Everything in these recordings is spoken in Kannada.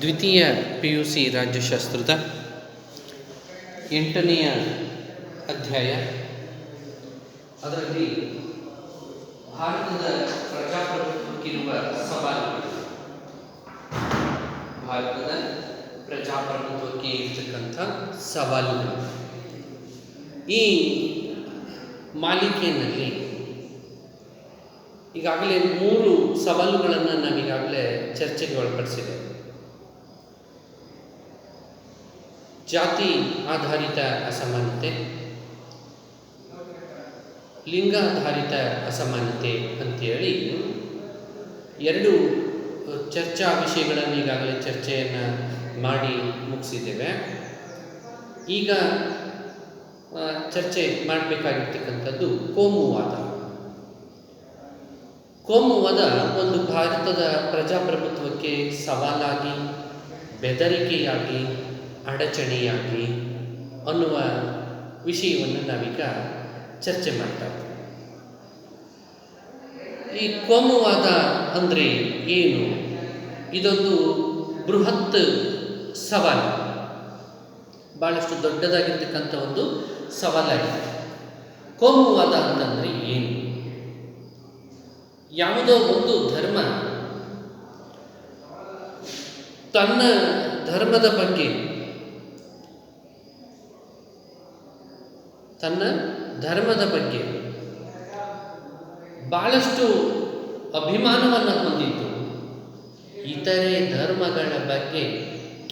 ದ್ವಿತೀಯ PUC ರಾಜ್ಯಶಾಸ್ತ್ರದ 8ನೆಯ ಅಧ್ಯಾಯ. ಅದರಲ್ಲಿ ಭಾರತದ ಪ್ರಜಾಪ್ರಭುತ್ವಕ್ಕಿರುವ ಸವಾಲುಗಳು, ಭಾರತದ ಪ್ರಜಾಪ್ರಭುತ್ವಕ್ಕೆ ಇರ್ತಕ್ಕಂಥ ಸವಾಲುಗಳು. ಈ ಮಾಲಿಕೆಯಲ್ಲಿ ಈಗಾಗಲೇ 3 ಸವಾಲುಗಳನ್ನು ನಾವೀಗಾಗಲೇ ಚರ್ಚೆಗೆ ಒಳಪಡಿಸಿದೆ. ಜಾತಿ ಆಧಾರಿತ ಅಸಮಾನತೆ, ಲಿಂಗಾಧಾರಿತ ಅಸಮಾನತೆ ಅಂತೇಳಿ 2 ಚರ್ಚಾ ವಿಷಯಗಳನ್ನು ಈಗಾಗಲೇ ಚರ್ಚೆಯನ್ನು ಮಾಡಿ ಮುಗಿಸಿದ್ದೇವೆ. ಈಗ ಚರ್ಚೆ ಮಾಡಬೇಕಾಗಿರ್ತಕ್ಕಂಥದ್ದು ಕೋಮುವಾದ. ಕೋಮುವಾದ ಒಂದು ಭಾರತದ ಪ್ರಜಾಪ್ರಭುತ್ವಕ್ಕೆ ಸವಾಲಾಗಿ, ಬೆದರಿಕೆಯಾಗಿ, ಅಡಚಣೆಯಾಗಿ ಅನ್ನುವ ವಿಷಯವನ್ನು ನಾವೀಗ ಚರ್ಚೆ ಮಾಡ್ತಾ ಇದ್ದೀವಿ. ಈ ಕೋಮುವಾದ ಅಂದರೆ ಏನು? ಇದೊಂದು ಬೃಹತ್ ಸವಾಲು, ಭಾಳಷ್ಟು ದೊಡ್ಡದಾಗಿರ್ತಕ್ಕಂಥ ಒಂದು ಸವಾಲಾಗಿದೆ. ಕೋಮುವಾದ ಅಂತಂದರೆ ಏನು? ಯಾವುದೋ ಒಂದು ಧರ್ಮ ತನ್ನ ಧರ್ಮದ ಬಗ್ಗೆ ಭಾಳಷ್ಟು ಅಭಿಮಾನವನ್ನು ಹೊಂದಿದ್ದು, ಇತರೆ ಧರ್ಮಗಳ ಬಗ್ಗೆ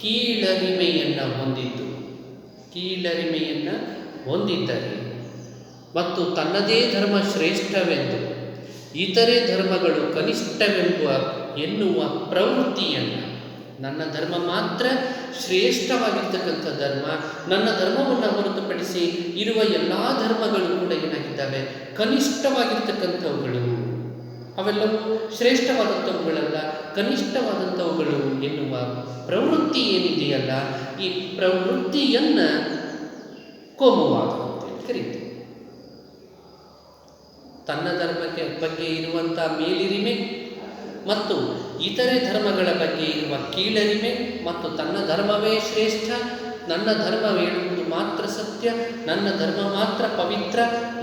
ಕೀಳರಿಮೆಯನ್ನು ಹೊಂದಿದ್ದರೆ ಮತ್ತು ತನ್ನದೇ ಧರ್ಮ ಶ್ರೇಷ್ಠವೆಂದು ಇತರೆ ಧರ್ಮಗಳು ಎನ್ನುವ ಪ್ರವೃತ್ತಿಯನ್ನು, ನನ್ನ ಧರ್ಮ ಮಾತ್ರ ಶ್ರೇಷ್ಠವಾಗಿರ್ತಕ್ಕಂಥ ಧರ್ಮ, ನನ್ನ ಧರ್ಮವನ್ನು ಹೊರತುಪಡಿಸಿ ಇರುವ ಎಲ್ಲ ಧರ್ಮಗಳು ಕೂಡ ಏನಾಗಿದ್ದಾವೆ, ಕನಿಷ್ಠವಾಗಿರ್ತಕ್ಕಂಥವುಗಳು, ಅವೆಲ್ಲವೂ ಶ್ರೇಷ್ಠವಾದಂಥವುಗಳಲ್ಲ, ಕನಿಷ್ಠವಾದಂಥವುಗಳು ಎನ್ನುವ ಪ್ರವೃತ್ತಿ ಏನಿದೆಯಲ್ಲ, ಈ ಪ್ರವೃತ್ತಿಯನ್ನು ಕೋಮುವಾದ ಅಂತೇಳಿ ಕರೀತೀವಿ. ತನ್ನ ಧರ್ಮಕ್ಕೆ ಬಗ್ಗೆ ಇರುವಂಥ ಮೇಲಿರಿಮೆ ಮತ್ತು ಇತರೆ ಧರ್ಮಗಳ ಬಗ್ಗೆ ಇರುವ ಕೀಳರಿಮೆ ಮತ್ತು ತನ್ನ ಧರ್ಮವೇ ಶ್ರೇಷ್ಠ, ನನ್ನ ಧರ್ಮ ಹೇಳುವುದು ಮಾತ್ರ ಸತ್ಯ, ನನ್ನ ಧರ್ಮ ಮಾತ್ರ ಪವಿತ್ರ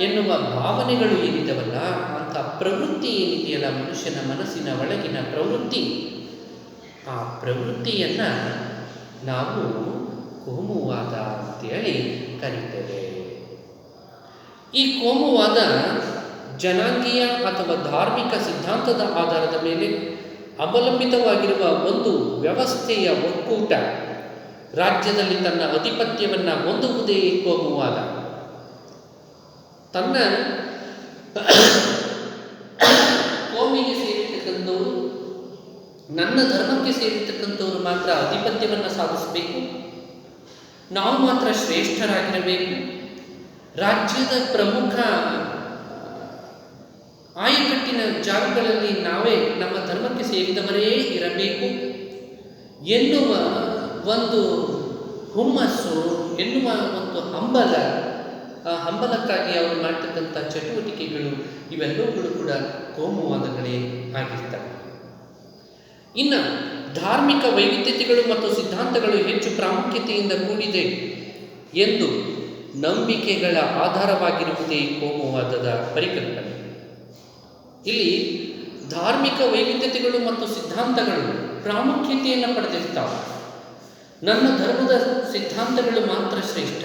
ಎನ್ನುವ ಭಾವನೆಗಳು ಏನಿದವಲ್ಲ, ಅಂಥ ಪ್ರವೃತ್ತಿ ಏನಿದೆಯಲ್ಲ, ಮನುಷ್ಯನ ಮನಸ್ಸಿನ ಒಳಗಿನ ಪ್ರವೃತ್ತಿ, ಆ ಪ್ರವೃತ್ತಿಯನ್ನು ನಾವು ಕೋಮುವಾದ ಅಂತೇಳಿ ಕರೀತೇವೆ. ಈ ಕೋಮುವಾದ ಜನಾಂಗೀಯ ಅಥವಾ ಧಾರ್ಮಿಕ ಸಿದ್ಧಾಂತದ ಆಧಾರದ ಮೇಲೆ ಅವಲಂಬಿತವಾಗಿರುವ ಒಂದು ವ್ಯವಸ್ಥೆಯ ಒಕ್ಕೂಟ ರಾಜ್ಯದಲ್ಲಿ ತನ್ನ ಆಧಿಪತ್ಯವನ್ನು ಹೊಂದುವುದೇ ಕೋಮುವಾದ. ತನ್ನ ಕೋಮಿಗೆ ಸೇರಿರ್ತಕ್ಕಂಥವರು, ನನ್ನ ಧರ್ಮಕ್ಕೆ ಸೇರಿರ್ತಕ್ಕಂಥವರು ಮಾತ್ರ ಆಧಿಪತ್ಯವನ್ನು ಸಾಧಿಸಬೇಕು, ನಾವು ಮಾತ್ರ ಶ್ರೇಷ್ಠರಾಗಿರಬೇಕು, ರಾಜ್ಯದ ಪ್ರಮುಖ ಆಯಕಟ್ಟಿನ ಜಾಗಗಳಲ್ಲಿ ನಾವೇ ನಮ್ಮ ಧರ್ಮಕ್ಕೆ ಸೇರಿದವರೇ ಇರಬೇಕು ಎನ್ನುವ ಒಂದು ಹುಮ್ಮಸ್ಸು, ಎನ್ನುವ ಒಂದು ಹಂಬಲಕ್ಕಾಗಿ ಅವರು ಮಾಡ್ತಕ್ಕಂಥ ಚಟುವಟಿಕೆಗಳು, ಇವೆಲ್ಲವುಗಳು ಕೂಡ ಕೋಮುವಾದಗಳೇ ಆಗಿರ್ತವೆ. ಇನ್ನು ಧಾರ್ಮಿಕ ವೈವಿಧ್ಯತೆಗಳು ಮತ್ತು ಸಿದ್ಧಾಂತಗಳು ಹೆಚ್ಚು ಪ್ರಾಮುಖ್ಯತೆಯಿಂದ ಕೂಡಿದೆ ಎಂದು ನಂಬಿಕೆಗಳ ಆಧಾರವಾಗಿರುವುದೇ ಕೋಮುವಾದದ ಪರಿಕಲ್ಪನೆ. ಇಲ್ಲಿ ಧಾರ್ಮಿಕ ವೈವಿಧ್ಯತೆಗಳು ಮತ್ತು ಸಿದ್ಧಾಂತಗಳು ಪ್ರಾಮುಖ್ಯತೆಯನ್ನು ಪಡೆದಿರ್ತಾವೆ. ನನ್ನ ಧರ್ಮದ ಸಿದ್ಧಾಂತಗಳು ಮಾತ್ರ ಶ್ರೇಷ್ಠ,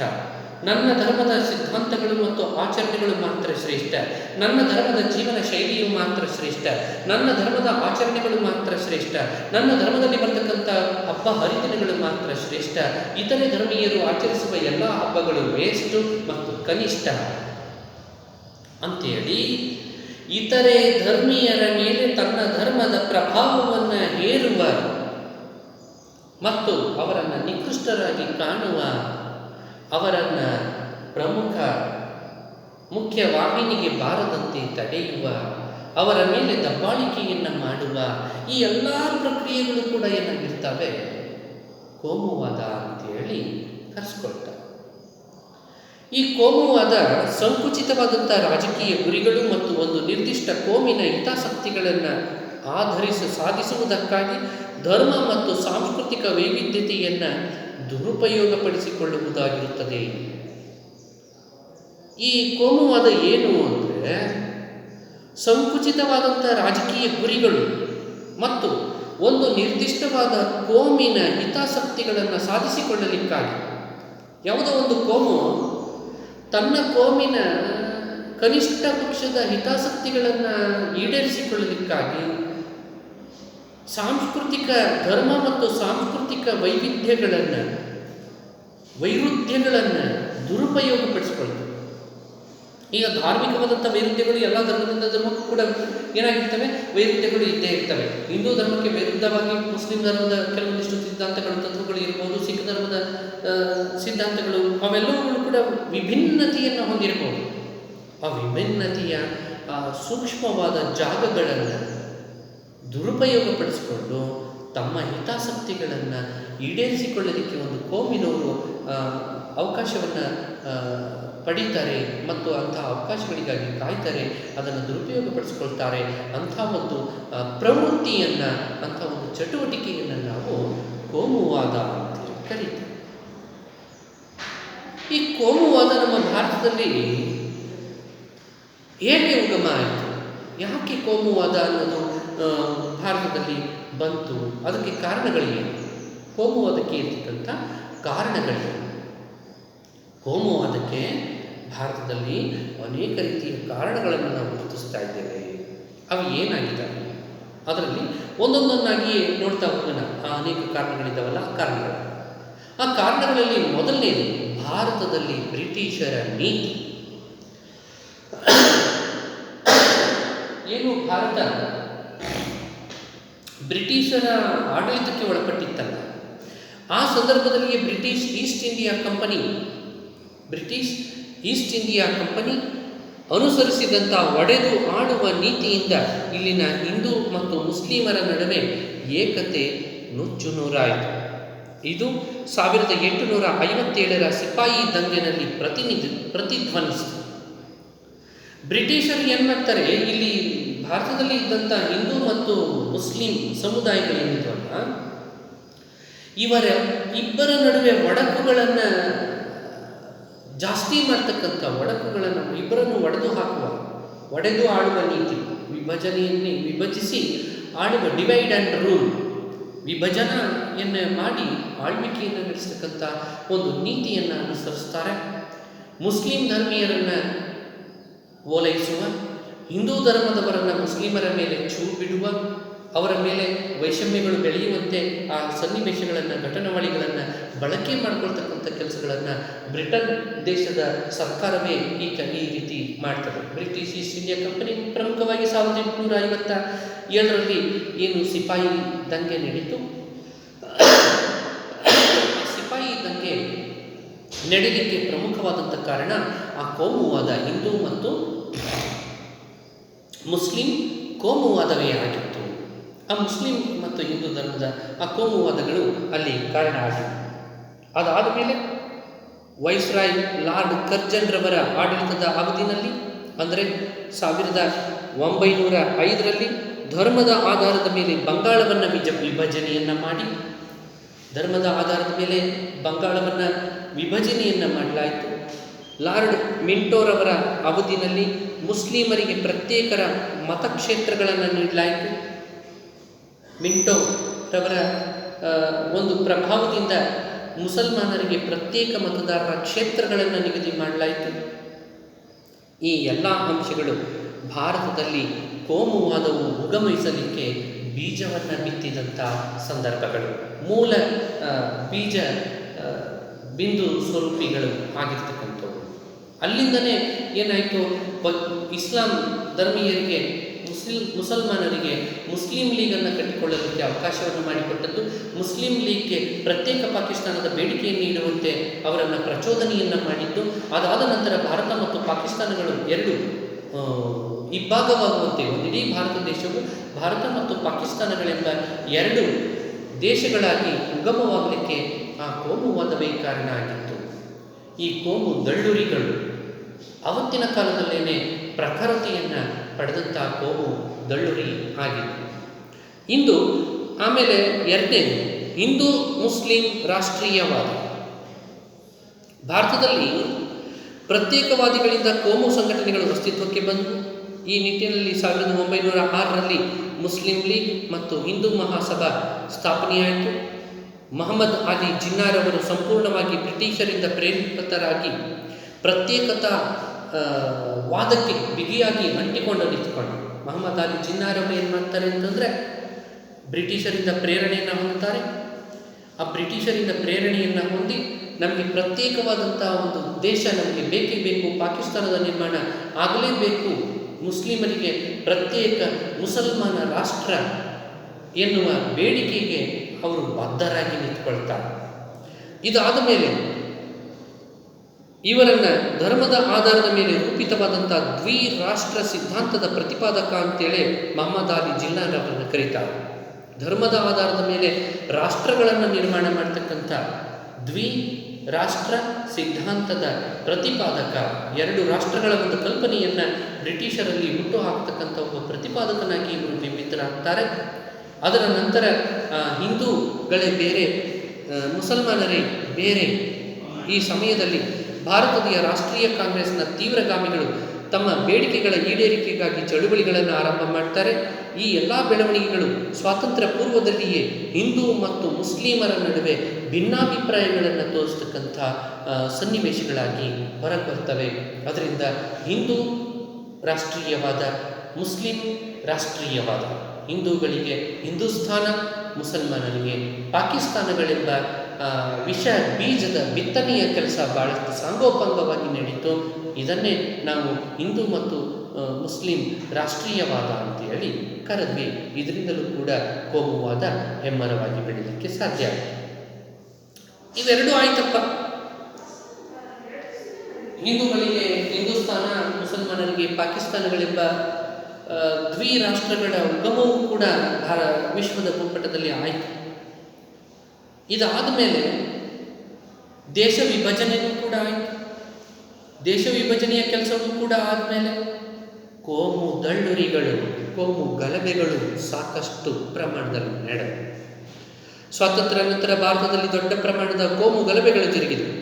ನನ್ನ ಧರ್ಮದ ಸಿದ್ಧಾಂತಗಳು ಮತ್ತು ಆಚರಣೆಗಳು ಮಾತ್ರ ಶ್ರೇಷ್ಠ, ನನ್ನ ಧರ್ಮದ ಜೀವನ ಶೈಲಿಯು ಮಾತ್ರ ಶ್ರೇಷ್ಠ, ನನ್ನ ಧರ್ಮದ ಆಚರಣೆಗಳು ಮಾತ್ರ ಶ್ರೇಷ್ಠ, ನನ್ನ ಧರ್ಮದಲ್ಲಿ ಬರ್ತಕ್ಕಂಥ ಹಬ್ಬ ಹರಿದಿನಗಳು ಮಾತ್ರ ಶ್ರೇಷ್ಠ, ಇತರೆ ಧರ್ಮೀಯರು ಆಚರಿಸುವ ಎಲ್ಲ ಹಬ್ಬಗಳು ವೇಸ್ಟು ಮತ್ತು ಕನಿಷ್ಠ ಅಂತೇಳಿ ಇತರೆ ಧರ್ಮೀಯರ ಮೇಲೆ ತನ್ನ ಧರ್ಮದ ಪ್ರಭಾವವನ್ನು ಹೇರುವ ಮತ್ತು ಅವರನ್ನು ನಿಕೃಷ್ಟರಾಗಿ ಕಾಣುವ, ಅವರನ್ನು ಮುಖ್ಯವಾಹಿನಿಗೆ ಬಾರದಂತೆ ತಡೆಯುವ, ಅವರ ಮೇಲೆ ದಬ್ಬಾಳಿಕೆಯನ್ನು ಮಾಡುವ ಈ ಎಲ್ಲ ಪ್ರಕ್ರಿಯೆಗಳು ಕೂಡ ಏನಾಗಿರ್ತವೆ, ಕೋಮುವಾದ ಅಂತೇಳಿ ಕರೆಸ್ಕೊಳ್ತಾರೆ. ಈ ಕೋಮುವಾದ ಸಂಕುಚಿತವಾದಂಥ ರಾಜಕೀಯ ಗುರಿಗಳು ಮತ್ತು ಒಂದು ನಿರ್ದಿಷ್ಟ ಕೋಮಿನ ಹಿತಾಸಕ್ತಿಗಳನ್ನು ಸಾಧಿಸುವುದಕ್ಕಾಗಿ ಧರ್ಮ ಮತ್ತು ಸಾಂಸ್ಕೃತಿಕ ವೈವಿಧ್ಯತೆಯನ್ನು ದುರುಪಯೋಗಪಡಿಸಿಕೊಳ್ಳುವುದಾಗಿರುತ್ತದೆ. ಈ ಕೋಮುವಾದ ಏನು ಅಂದರೆ ಸಂಕುಚಿತವಾದಂಥ ರಾಜಕೀಯ ಗುರಿಗಳು ಮತ್ತು ಒಂದು ನಿರ್ದಿಷ್ಟವಾದ ಕೋಮಿನ ಹಿತಾಸಕ್ತಿಗಳನ್ನು ಸಾಧಿಸಿಕೊಳ್ಳಲಿಕ್ಕಾಗಿ ಯಾವುದೋ ಒಂದು ಕೋಮು ತನ್ನ ಕೋಮಿನ ಕನಿಷ್ಠ ಪಕ್ಷದ ಹಿತಾಸಕ್ತಿಗಳನ್ನು ಈಡೇರಿಸಿಕೊಳ್ಳಲಿಕ್ಕಾಗಿ ಸಾಂಸ್ಕೃತಿಕ ಧರ್ಮ ಮತ್ತು ಸಾಂಸ್ಕೃತಿಕ ವೈರುಧ್ಯಗಳನ್ನು ದುರುಪಯೋಗಪಡಿಸಿಕೊಳ್ತವೆ. ಈಗ ಧಾರ್ಮಿಕವಾದಂಥ ವೈರುಧ್ಯಗಳು ಎಲ್ಲ ಧರ್ಮದಿಂದ ಧರ್ಮಕ್ಕೂ ಕೂಡ ಏನಾಗಿರ್ತವೆ, ವೈರುಧ್ಯಗಳು ಇದ್ದೇ ಇರ್ತವೆ. ಹಿಂದೂ ಧರ್ಮಕ್ಕೆ ವಿರುದ್ಧವಾಗಿ ಮುಸ್ಲಿಂ ಧರ್ಮದ ಕೆಲವೊಂದಿಷ್ಟು ಸಿದ್ಧಾಂತಗಳು, ತತ್ವಗಳು ಇರ್ಬೋದು, ಸಿಖ್ ಧರ್ಮದ ಸಿದ್ಧಾಂತಗಳು, ಅವೆಲ್ಲವುಗಳು ಕೂಡ ವಿಭಿನ್ನತೆಯನ್ನು ಹೊಂದಿರಬಹುದು. ಆ ವಿಭಿನ್ನತೆಯ ಸೂಕ್ಷ್ಮವಾದ ಜಾಗಗಳನ್ನು ದುರುಪಯೋಗಪಡಿಸಿಕೊಂಡು ತಮ್ಮ ಹಿತಾಸಕ್ತಿಗಳನ್ನು ಈಡೇರಿಸಿಕೊಳ್ಳಲಿಕ್ಕೆ ಒಂದು ಕೋಮಿನವರು ಅವಕಾಶವನ್ನು ಪಡೀತಾರೆ ಮತ್ತು ಅಂಥ ಅವಕಾಶಗಳಿಗಾಗಿ ಕಾಯ್ತಾರೆ, ಅದನ್ನು ದುರುಪಯೋಗಪಡಿಸಿಕೊಳ್ತಾರೆ. ಅಂಥ ಒಂದು ಪ್ರವೃತ್ತಿಯನ್ನು, ಅಂಥ ಒಂದು ಚಟುವಟಿಕೆಯನ್ನು ನಾವು ಕೋಮುವಾದ ಅಂತ ಕರೀತೀವಿ. ಈ ಕೋಮುವಾದ ನಮ್ಮ ಭಾರತದಲ್ಲಿ ಹೇಗೆ ಉಗಮ ಆಯಿತು? ಯಾಕೆ ಕೋಮುವಾದ ಅನ್ನೋದು ಭಾರತದಲ್ಲಿ ಬಂತು? ಅದಕ್ಕೆ ಕಾರಣಗಳೇನು? ಕೋಮುವಾದಕ್ಕೆ ಇರ್ತಕ್ಕಂಥ ಕಾರಣಗಳೇನು? ಕೋಮುವಾದಕ್ಕೆ ಭಾರತದಲ್ಲಿ ಅನೇಕ ರೀತಿಯ ಕಾರಣಗಳನ್ನು ನಾವು ಗುರುತಿಸ್ತಾ ಇದ್ದೇವೆ. ಅವು ಏನಾಗಿದ್ದಾವೆ ಅದರಲ್ಲಿ ಒಂದೊಂದನ್ನಾಗಿ ನೋಡ್ತಾ ಹೋಗೋಣ. ಅನೇಕ ಕಾರಣಗಳಿದ್ದಾವಲ್ಲ, ಆ ಕಾರಣಗಳಲ್ಲಿ ಮೊದಲನೇದು ಭಾರತದಲ್ಲಿ ಬ್ರಿಟಿಷರ ನೀತಿ. ಏನು ಭಾರತ ಬ್ರಿಟಿಷರ ಆಡಳಿತಕ್ಕೆ ಒಳಪಟ್ಟಿತ್ತಲ್ಲ, ಆ ಸಂದರ್ಭದಲ್ಲಿ ಬ್ರಿಟಿಷ್ ಈಸ್ಟ್ ಇಂಡಿಯಾ ಕಂಪನಿ ಅನುಸರಿಸಿದಂಥ ಒಡೆದು ಆಳುವ ನೀತಿಯಿಂದ ಇಲ್ಲಿನ ಹಿಂದೂ ಮತ್ತು ಮುಸ್ಲಿಮರ ನಡುವೆ ಏಕತೆ ನುಚ್ಚುನೂರಾಯಿತು. ಇದು 1857ರ ಸಿಪಾಯಿ ದಂಗೆನಲ್ಲಿ ಪ್ರತಿಧ್ವನಿಸಿತು. ಬ್ರಿಟಿಷರು ಏನು ಮಾಡ್ತಾರೆ, ಇಲ್ಲಿ ಭಾರತದಲ್ಲಿ ಇದ್ದಂಥ ಹಿಂದೂ ಮತ್ತು ಮುಸ್ಲಿಂ ಸಮುದಾಯಗಳೇನಿದ್ವಲ್ಲ, ಇವರ ಇಬ್ಬರ ನಡುವೆ ಒಡಕುಗಳನ್ನು ಜಾಸ್ತಿ ಮಾಡ್ತಕ್ಕಂಥ ಒಡಕುಗಳನ್ನು, ಇಬ್ಬರನ್ನು ಒಡೆದು ಆಳುವ ನೀತಿ, ವಿಭಜಿಸಿ ಆಳುವ ಡಿವೈಡ್ ಆ್ಯಂಡ್ ರೂಲ್, ವಿಭಜನೆಯನ್ನು ಮಾಡಿ ಆಳ್ವಿಕೆಯನ್ನು ನಡೆಸ್ತಕ್ಕಂಥ ಒಂದು ನೀತಿಯನ್ನು ಅನುಸರಿಸ್ತಾರೆ. ಮುಸ್ಲಿಂ ಧರ್ಮೀಯರನ್ನು ಓಲೈಸುವ, ಹಿಂದೂ ಧರ್ಮದವರನ್ನು ಮುಸ್ಲಿಮರ ಮೇಲೆ ಛೂ ಬಿಡುವ, ಅವರ ಮೇಲೆ ವೈಷಮ್ಯಗಳು ಬೆಳೆಯುವಂತೆ ಆ ಸನ್ನಿವೇಶಗಳನ್ನು, ಘಟನಾವಳಿಗಳನ್ನು ಬಳಕೆ ಮಾಡಿಕೊಳ್ತಕ್ಕಂಥ ಕೆಲಸಗಳನ್ನು ಬ್ರಿಟನ್ ದೇಶದ ಸರ್ಕಾರವೇ ಈ ರೀತಿ ಮಾಡ್ತದೆ. ಬ್ರಿಟಿಷ್ ಈಸ್ಟ್ ಇಂಡಿಯಾ ಕಂಪನಿ ಪ್ರಮುಖವಾಗಿ 1857ರಲ್ಲಿ ಏನು ಸಿಪಾಯಿ ದಂಗೆ ನಡೀತು, ಸಿಪಾಯಿ ದಂಗೆ ನಡೀಲಿಕ್ಕೆ ಪ್ರಮುಖವಾದಂಥ ಕಾರಣ ಆ ಕೋಮುವಾದ, ಹಿಂದೂ ಮತ್ತು ಮುಸ್ಲಿಂ ಕೋಮುವಾದವೇ ಆಗಿತ್ತು. ಆ ಮುಸ್ಲಿಂ ಮತ್ತು ಹಿಂದೂ ಧರ್ಮದ ಆ ಕೋಮುವಾದಗಳು ಅಲ್ಲಿ ಕಾರಣ ಆಗಿವೆ. ಅದಾದ ಮೇಲೆ ವೈಸ್ರಾಯ್ ಲಾರ್ಡ್ ಕರ್ಜನ್ರವರ ಆಡಳಿತದ ಅವಧಿನಲ್ಲಿ, ಅಂದರೆ 1905ರಲ್ಲಿ ಧರ್ಮದ ಆಧಾರದ ಮೇಲೆ ಬಂಗಾಳವನ್ನು ವಿಭಜನೆಯನ್ನು ಮಾಡಿ, ಮಾಡಲಾಯಿತು. ಲಾರ್ಡ್ ಮಿಂಟೋರವರ ಅವಧಿನಲ್ಲಿ ಮುಸ್ಲಿಮರಿಗೆ ಪ್ರತ್ಯೇಕ ಮತಕ್ಷೇತ್ರಗಳನ್ನು ನೀಡಲಾಯಿತು. ಮಿಂಟೋರವರ ಒಂದು ಪ್ರಭಾವದಿಂದ ಮುಸಲ್ಮಾನರಿಗೆ ಪ್ರತ್ಯೇಕ ಮತದಾರರ ಕ್ಷೇತ್ರಗಳನ್ನು ನಿಗದಿ ಮಾಡಲಾಯಿತು. ಈ ಎಲ್ಲ ಅಂಶಗಳು ಭಾರತದಲ್ಲಿ ಕೋಮುವಾದವು ಉಗಮಿಸಲಿಕ್ಕೆ ಬೀಜವನ್ನು ಬಿತ್ತಿದಂಥ ಸಂದರ್ಭಗಳು, ಮೂಲ ಬೀಜ ಬಿಂದು ಸ್ವರೂಪಿಗಳು ಆಗಿರ್ತಕ್ಕಂಥವು. ಅಲ್ಲಿಂದನೇ ಏನಾಯಿತು, ಇಸ್ಲಾಂ ಧರ್ಮೀಯರಿಗೆ, ಮುಸಲ್ಮಾನರಿಗೆ ಮುಸ್ಲಿಂ ಲೀಗನ್ನು ಕಟ್ಟಿಕೊಳ್ಳಲಿಕ್ಕೆ ಅವಕಾಶವನ್ನು ಮಾಡಿಕೊಟ್ಟದ್ದು, ಮುಸ್ಲಿಂ ಲೀಗ್ಗೆ ಪ್ರತ್ಯೇಕ ಪಾಕಿಸ್ತಾನದ ಬೇಡಿಕೆಯನ್ನು ನೀಡುವಂತೆ ಅವರನ್ನು ಪ್ರಚೋದನೆಯನ್ನು ಮಾಡಿದ್ದು. ಅದಾದ ನಂತರ ಭಾರತ ಮತ್ತು ಪಾಕಿಸ್ತಾನಗಳು ಎರಡು ಇಬ್ಬಾಗವಾಗುವಂತೆ, ಒಂದಿಡೀ ಭಾರತ ದೇಶವು ಭಾರತ ಮತ್ತು ಪಾಕಿಸ್ತಾನಗಳೆಂಬ ಎರಡು ದೇಶಗಳಾಗಿ ಉಗಮವಾಗಲಿಕ್ಕೆ ಆ ಕೋಮುವಾದವೇ ಕಾರಣ ಆಗಿತ್ತು. ಈ ಕೋಮು ದಳ್ಳುರಿಗಳು ಅವತ್ತಿನ ಕಾಲದಲ್ಲೇನೆ ಪ್ರಖರತೆಯನ್ನು ಪಡೆದಂಥ ಕೋಮು ದಳ್ಳುರಿ ಆಗಿತ್ತು. ಇಂದು ಆಮೇಲೆ ಎರಡನೇದು ಹಿಂದೂ ಮುಸ್ಲಿಂ ರಾಷ್ಟ್ರೀಯವಾದ. ಭಾರತದಲ್ಲಿ ಪ್ರತ್ಯೇಕವಾದಿಗಳಿಂದ ಕೋಮು ಸಂಘಟನೆಗಳು ಅಸ್ತಿತ್ವಕ್ಕೆ ಬಂದವು. ಈ ನಿಟ್ಟಿನಲ್ಲಿ 1906ರಲ್ಲಿ ಮುಸ್ಲಿಂ ಲೀಗ್ ಮತ್ತು ಹಿಂದೂ ಮಹಾಸಭಾ ಸ್ಥಾಪನೆಯಾಯಿತು. ಮೊಹಮ್ಮದ್ ಅಲಿ ಜಿನ್ನಾರವರು ಸಂಪೂರ್ಣವಾಗಿ ಬ್ರಿಟಿಷರಿಂದ ಪ್ರೇರಿತರಾಗಿ ಪ್ರತ್ಯೇಕತಾ ವಾದಕ್ಕೆ ಬಿಗಿಯಾಗಿ ಅಂಟಿಕೊಂಡು ನಿಂತುಕೊಂಡು ಮೊಹಮ್ಮದ್ ಅಲಿ ಜಿನ್ನಾರವರು ಏನು ಮಾಡ್ತಾರೆ ಅಂತಂದರೆ ಬ್ರಿಟಿಷರಿಂದ ಪ್ರೇರಣೆಯನ್ನು ಹೊಂದುತ್ತಾರೆ. ಆ ಬ್ರಿಟಿಷರಿಂದ ಪ್ರೇರಣೆಯನ್ನು ಹೊಂದಿ ನಮಗೆ ಪ್ರತ್ಯೇಕವಾದಂಥ ಒಂದು ದೇಶ ನಮಗೆ ಬೇಕೇ ಬೇಕು, ಪಾಕಿಸ್ತಾನದ ನಿರ್ಮಾಣ ಆಗಲೇಬೇಕು, ಮುಸ್ಲಿಮರಿಗೆ ಪ್ರತ್ಯೇಕ ಮುಸಲ್ಮಾನ ರಾಷ್ಟ್ರ ಎನ್ನುವ ಬೇಡಿಕೆಗೆ ಅವರು ಬದ್ಧರಾಗಿ ನಿಂತುಕೊಳ್ತಾರೆ. ಇದಾದ ಇವರನ್ನು ಧರ್ಮದ ಆಧಾರದ ಮೇಲೆ ರೂಪಿತವಾದಂಥ ದ್ವಿರಾಷ್ಟ್ರ ಸಿದ್ಧಾಂತದ ಪ್ರತಿಪಾದಕ ಅಂತೇಳಿ ಮೊಹಮ್ಮದ್ ಅಲಿ ಜಿನ್ನಾರ್ ಅವರನ್ನು ಕರೀತಾರೆ. ಧರ್ಮದ ಆಧಾರದ ಮೇಲೆ ರಾಷ್ಟ್ರಗಳನ್ನು ನಿರ್ಮಾಣ ಮಾಡ್ತಕ್ಕಂಥ ದ್ವಿರಾಷ್ಟ್ರ ಸಿದ್ಧಾಂತದ ಪ್ರತಿಪಾದಕ, ಎರಡು ರಾಷ್ಟ್ರಗಳ ಒಂದು ಕಲ್ಪನೆಯನ್ನು ಬ್ರಿಟಿಷರಲ್ಲಿ ಹುಟ್ಟು ಹಾಕ್ತಕ್ಕಂಥ ಒಬ್ಬ ಪ್ರತಿಪಾದಕನಾಗಿ ಇವರು ಬಿಂಬಿತರಾಗ್ತಾರೆ. ಅದರ ನಂತರ ಹಿಂದೂಗಳೇ ಬೇರೆ, ಮುಸಲ್ಮಾನರೇ ಬೇರೆ. ಈ ಸಮಯದಲ್ಲಿ ಭಾರತದ ರಾಷ್ಟ್ರೀಯ ಕಾಂಗ್ರೆಸ್ನ ತೀವ್ರಗಾಮಿಗಳು ತಮ್ಮ ಬೇಡಿಕೆಗಳ ಈಡೇರಿಕೆಗಾಗಿ ಚಳುವಳಿಗಳನ್ನು ಆರಂಭ ಮಾಡ್ತಾರೆ. ಈ ಎಲ್ಲ ಬೆಳವಣಿಗೆಗಳು ಸ್ವಾತಂತ್ರ್ಯ ಪೂರ್ವದಲ್ಲಿಯೇ ಹಿಂದೂ ಮತ್ತು ಮುಸ್ಲಿಮರ ನಡುವೆ ಭಿನ್ನಾಭಿಪ್ರಾಯಗಳನ್ನು ತೋರಿಸ್ತಕ್ಕಂಥ ಸನ್ನಿವೇಶಗಳಾಗಿ ಹೊರಗೆ ಬರ್ತವೆ. ಅದರಿಂದ ಹಿಂದೂ ರಾಷ್ಟ್ರೀಯವಾದ, ಮುಸ್ಲಿಂ ರಾಷ್ಟ್ರೀಯವಾದ, ಹಿಂದೂಗಳಿಗೆ ಹಿಂದೂಸ್ಥಾನ, ಮುಸಲ್ಮಾನರಿಗೆ ಪಾಕಿಸ್ತಾನಗಳೆಂಬ ವಿಷ ಬೀಜದ ಬಿತ್ತನೆಯ ಕೆಲಸ ಬಹಳಷ್ಟು ಸಾಂಗೋಪಾಂಗವಾಗಿ ನಡೀತು. ಇದನ್ನೇ ನಾವು ಹಿಂದೂ ಮತ್ತು ಮುಸ್ಲಿಂ ರಾಷ್ಟ್ರೀಯವಾದ ಅಂತೇಳಿ ಕರೆದ್ವಿ. ಇದರಿಂದಲೂ ಕೂಡ ಕೋಮುವಾದ ಹೆಮ್ಮರವಾಗಿ ಬೆಳೀಲಿಕ್ಕೆ ಸಾಧ್ಯ ಆಯಿತು. ಇವೆರಡೂ ಆಯ್ತಪ್ಪ. ಹಿಂದೂಗಳಿಗೆ ಹಿಂದೂಸ್ಥಾನ, ಮುಸಲ್ಮಾನರಿಗೆ ಪಾಕಿಸ್ತಾನಗಳೆಂಬ ದ್ವಿರಾಷ್ಟ್ರಗಳ ಉಗಮವೂ ಕೂಡ ವಿಶ್ವದ ಭೂಪಟದಲ್ಲಿ ಆಯಿತು. ಇದಾದ ಮೇಲೆ ದೇಶ ವಿಭಜನೆಯೂ ಕೂಡ ಆಯಿತು. ದೇಶ ವಿಭಜನೆಯ ಕೆಲಸವೂ ಕೂಡ ಆದಮೇಲೆ ಕೋಮು ದಳ್ಳುರಿಗಳು, ಕೋಮು ಗಲಭೆಗಳು ಸಾಕಷ್ಟು ಪ್ರಮಾಣದಲ್ಲಿ ನಡೆದವು. ಸ್ವಾತಂತ್ರ್ಯ ನಂತರ ಭಾರತದಲ್ಲಿ ದೊಡ್ಡ ಪ್ರಮಾಣದ ಕೋಮು ಗಲಭೆಗಳು ಜರುಗಿದವು.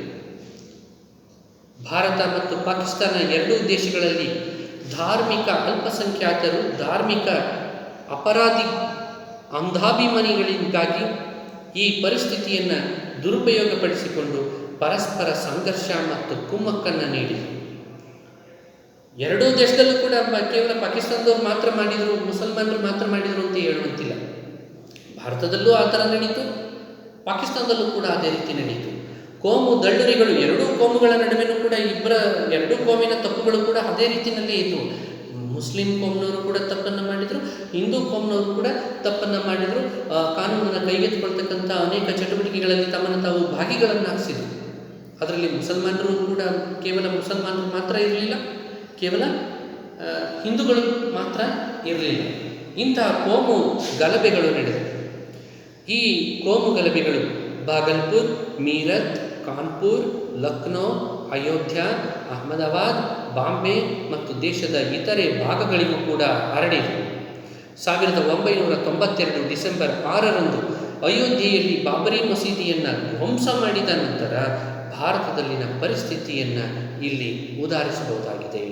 ಭಾರತ ಮತ್ತು ಪಾಕಿಸ್ತಾನ ಎರಡೂ ದೇಶಗಳಲ್ಲಿ ಧಾರ್ಮಿಕ ಅಲ್ಪಸಂಖ್ಯಾತರು ಧಾರ್ಮಿಕ ಅಪರಾಧಿ ಅಂಧಾಭಿಮಾನಿಗಳಿಗಾಗಿ ಈ ಪರಿಸ್ಥಿತಿಯನ್ನು ದುರುಪಯೋಗಪಡಿಸಿಕೊಂಡು ಪರಸ್ಪರ ಸಂಘರ್ಷ ಮತ್ತು ಕುಮ್ಮಕ್ಕನ್ನು ನೀಡಿದರು. ಎರಡೂ ದೇಶದಲ್ಲೂ ಕೂಡ ಕೇವಲ ಪಾಕಿಸ್ತಾನದವ್ರು ಮಾತ್ರ ಮಾಡಿದರು, ಮುಸಲ್ಮಾನರು ಮಾತ್ರ ಮಾಡಿದರು ಅಂತ ಹೇಳುವಂತಿಲ್ಲ. ಭಾರತದಲ್ಲೂ ಆ ಥರ ನಡೀತು, ಪಾಕಿಸ್ತಾನದಲ್ಲೂ ಕೂಡ ಅದೇ ರೀತಿ ನಡೀತು. ಕೋಮು ದಳ್ಳುರಿಗಳು ಎರಡೂ ಕೋಮುಗಳ ನಡುವೆನೂ ಕೂಡ ಎರಡೂ ಕೋಮಿನ ತಪ್ಪುಗಳು ಕೂಡ ಅದೇ ರೀತಿಯಲ್ಲೇ ಇದ್ದವು. ಮುಸ್ಲಿಂ ಕೋಮ್ನವರು ಕೂಡ ತಪ್ಪನ್ನು ಮಾಡಿದರು, ಹಿಂದೂ ಕೋಮ್ನವರು ಕೂಡ ತಪ್ಪನ್ನು ಮಾಡಿದರು. ಕಾನೂನನ್ನು ಕೈಗೆತ್ತಿಕೊಳ್ತಕ್ಕಂಥ ಅನೇಕ ಚಟುವಟಿಕೆಗಳಲ್ಲಿ ತಮ್ಮನ್ನು ತಾವು ಭಾಗಿಗಳನ್ನು ಹಾಕಿಸಿದರು. ಅದರಲ್ಲಿ ಮುಸಲ್ಮಾನರು ಕೂಡ ಕೇವಲ ಮುಸಲ್ಮಾನರು ಮಾತ್ರ ಇರಲಿಲ್ಲ, ಕೇವಲ ಹಿಂದೂಗಳು ಮಾತ್ರ ಇರಲಿಲ್ಲ. ಇಂತಹ ಕೋಮು ಗಲಭೆಗಳು ನಡೆದವು. ಈ ಕೋಮು ಗಲಭೆಗಳು ಬಾಗಲ್ಪುರ್, ಮೀರತ್, ಕಾನ್ಪುರ್, ಲಕ್ನೋ, ಅಯೋಧ್ಯ, ಅಹಮದಾಬಾದ್, ಬಾಂಬೆ ಮತ್ತು ದೇಶದ ಇತರೆ ಭಾಗಗಳಿಗೂ ಕೂಡ ಹರಡಿದವು. 1992 ಡಿಸೆಂಬರ್ 6ರಂದು ಅಯೋಧ್ಯೆಯಲ್ಲಿ ಬಾಬರಿ ಮಸೀದಿಯನ್ನು ಧ್ವಂಸ ಮಾಡಿದ ನಂತರ ಭಾರತದಲ್ಲಿನ ಪರಿಸ್ಥಿತಿಯನ್ನು ಇಲ್ಲಿ ಉದಾಹರಿಸಬಹುದಾಗಿದೆ.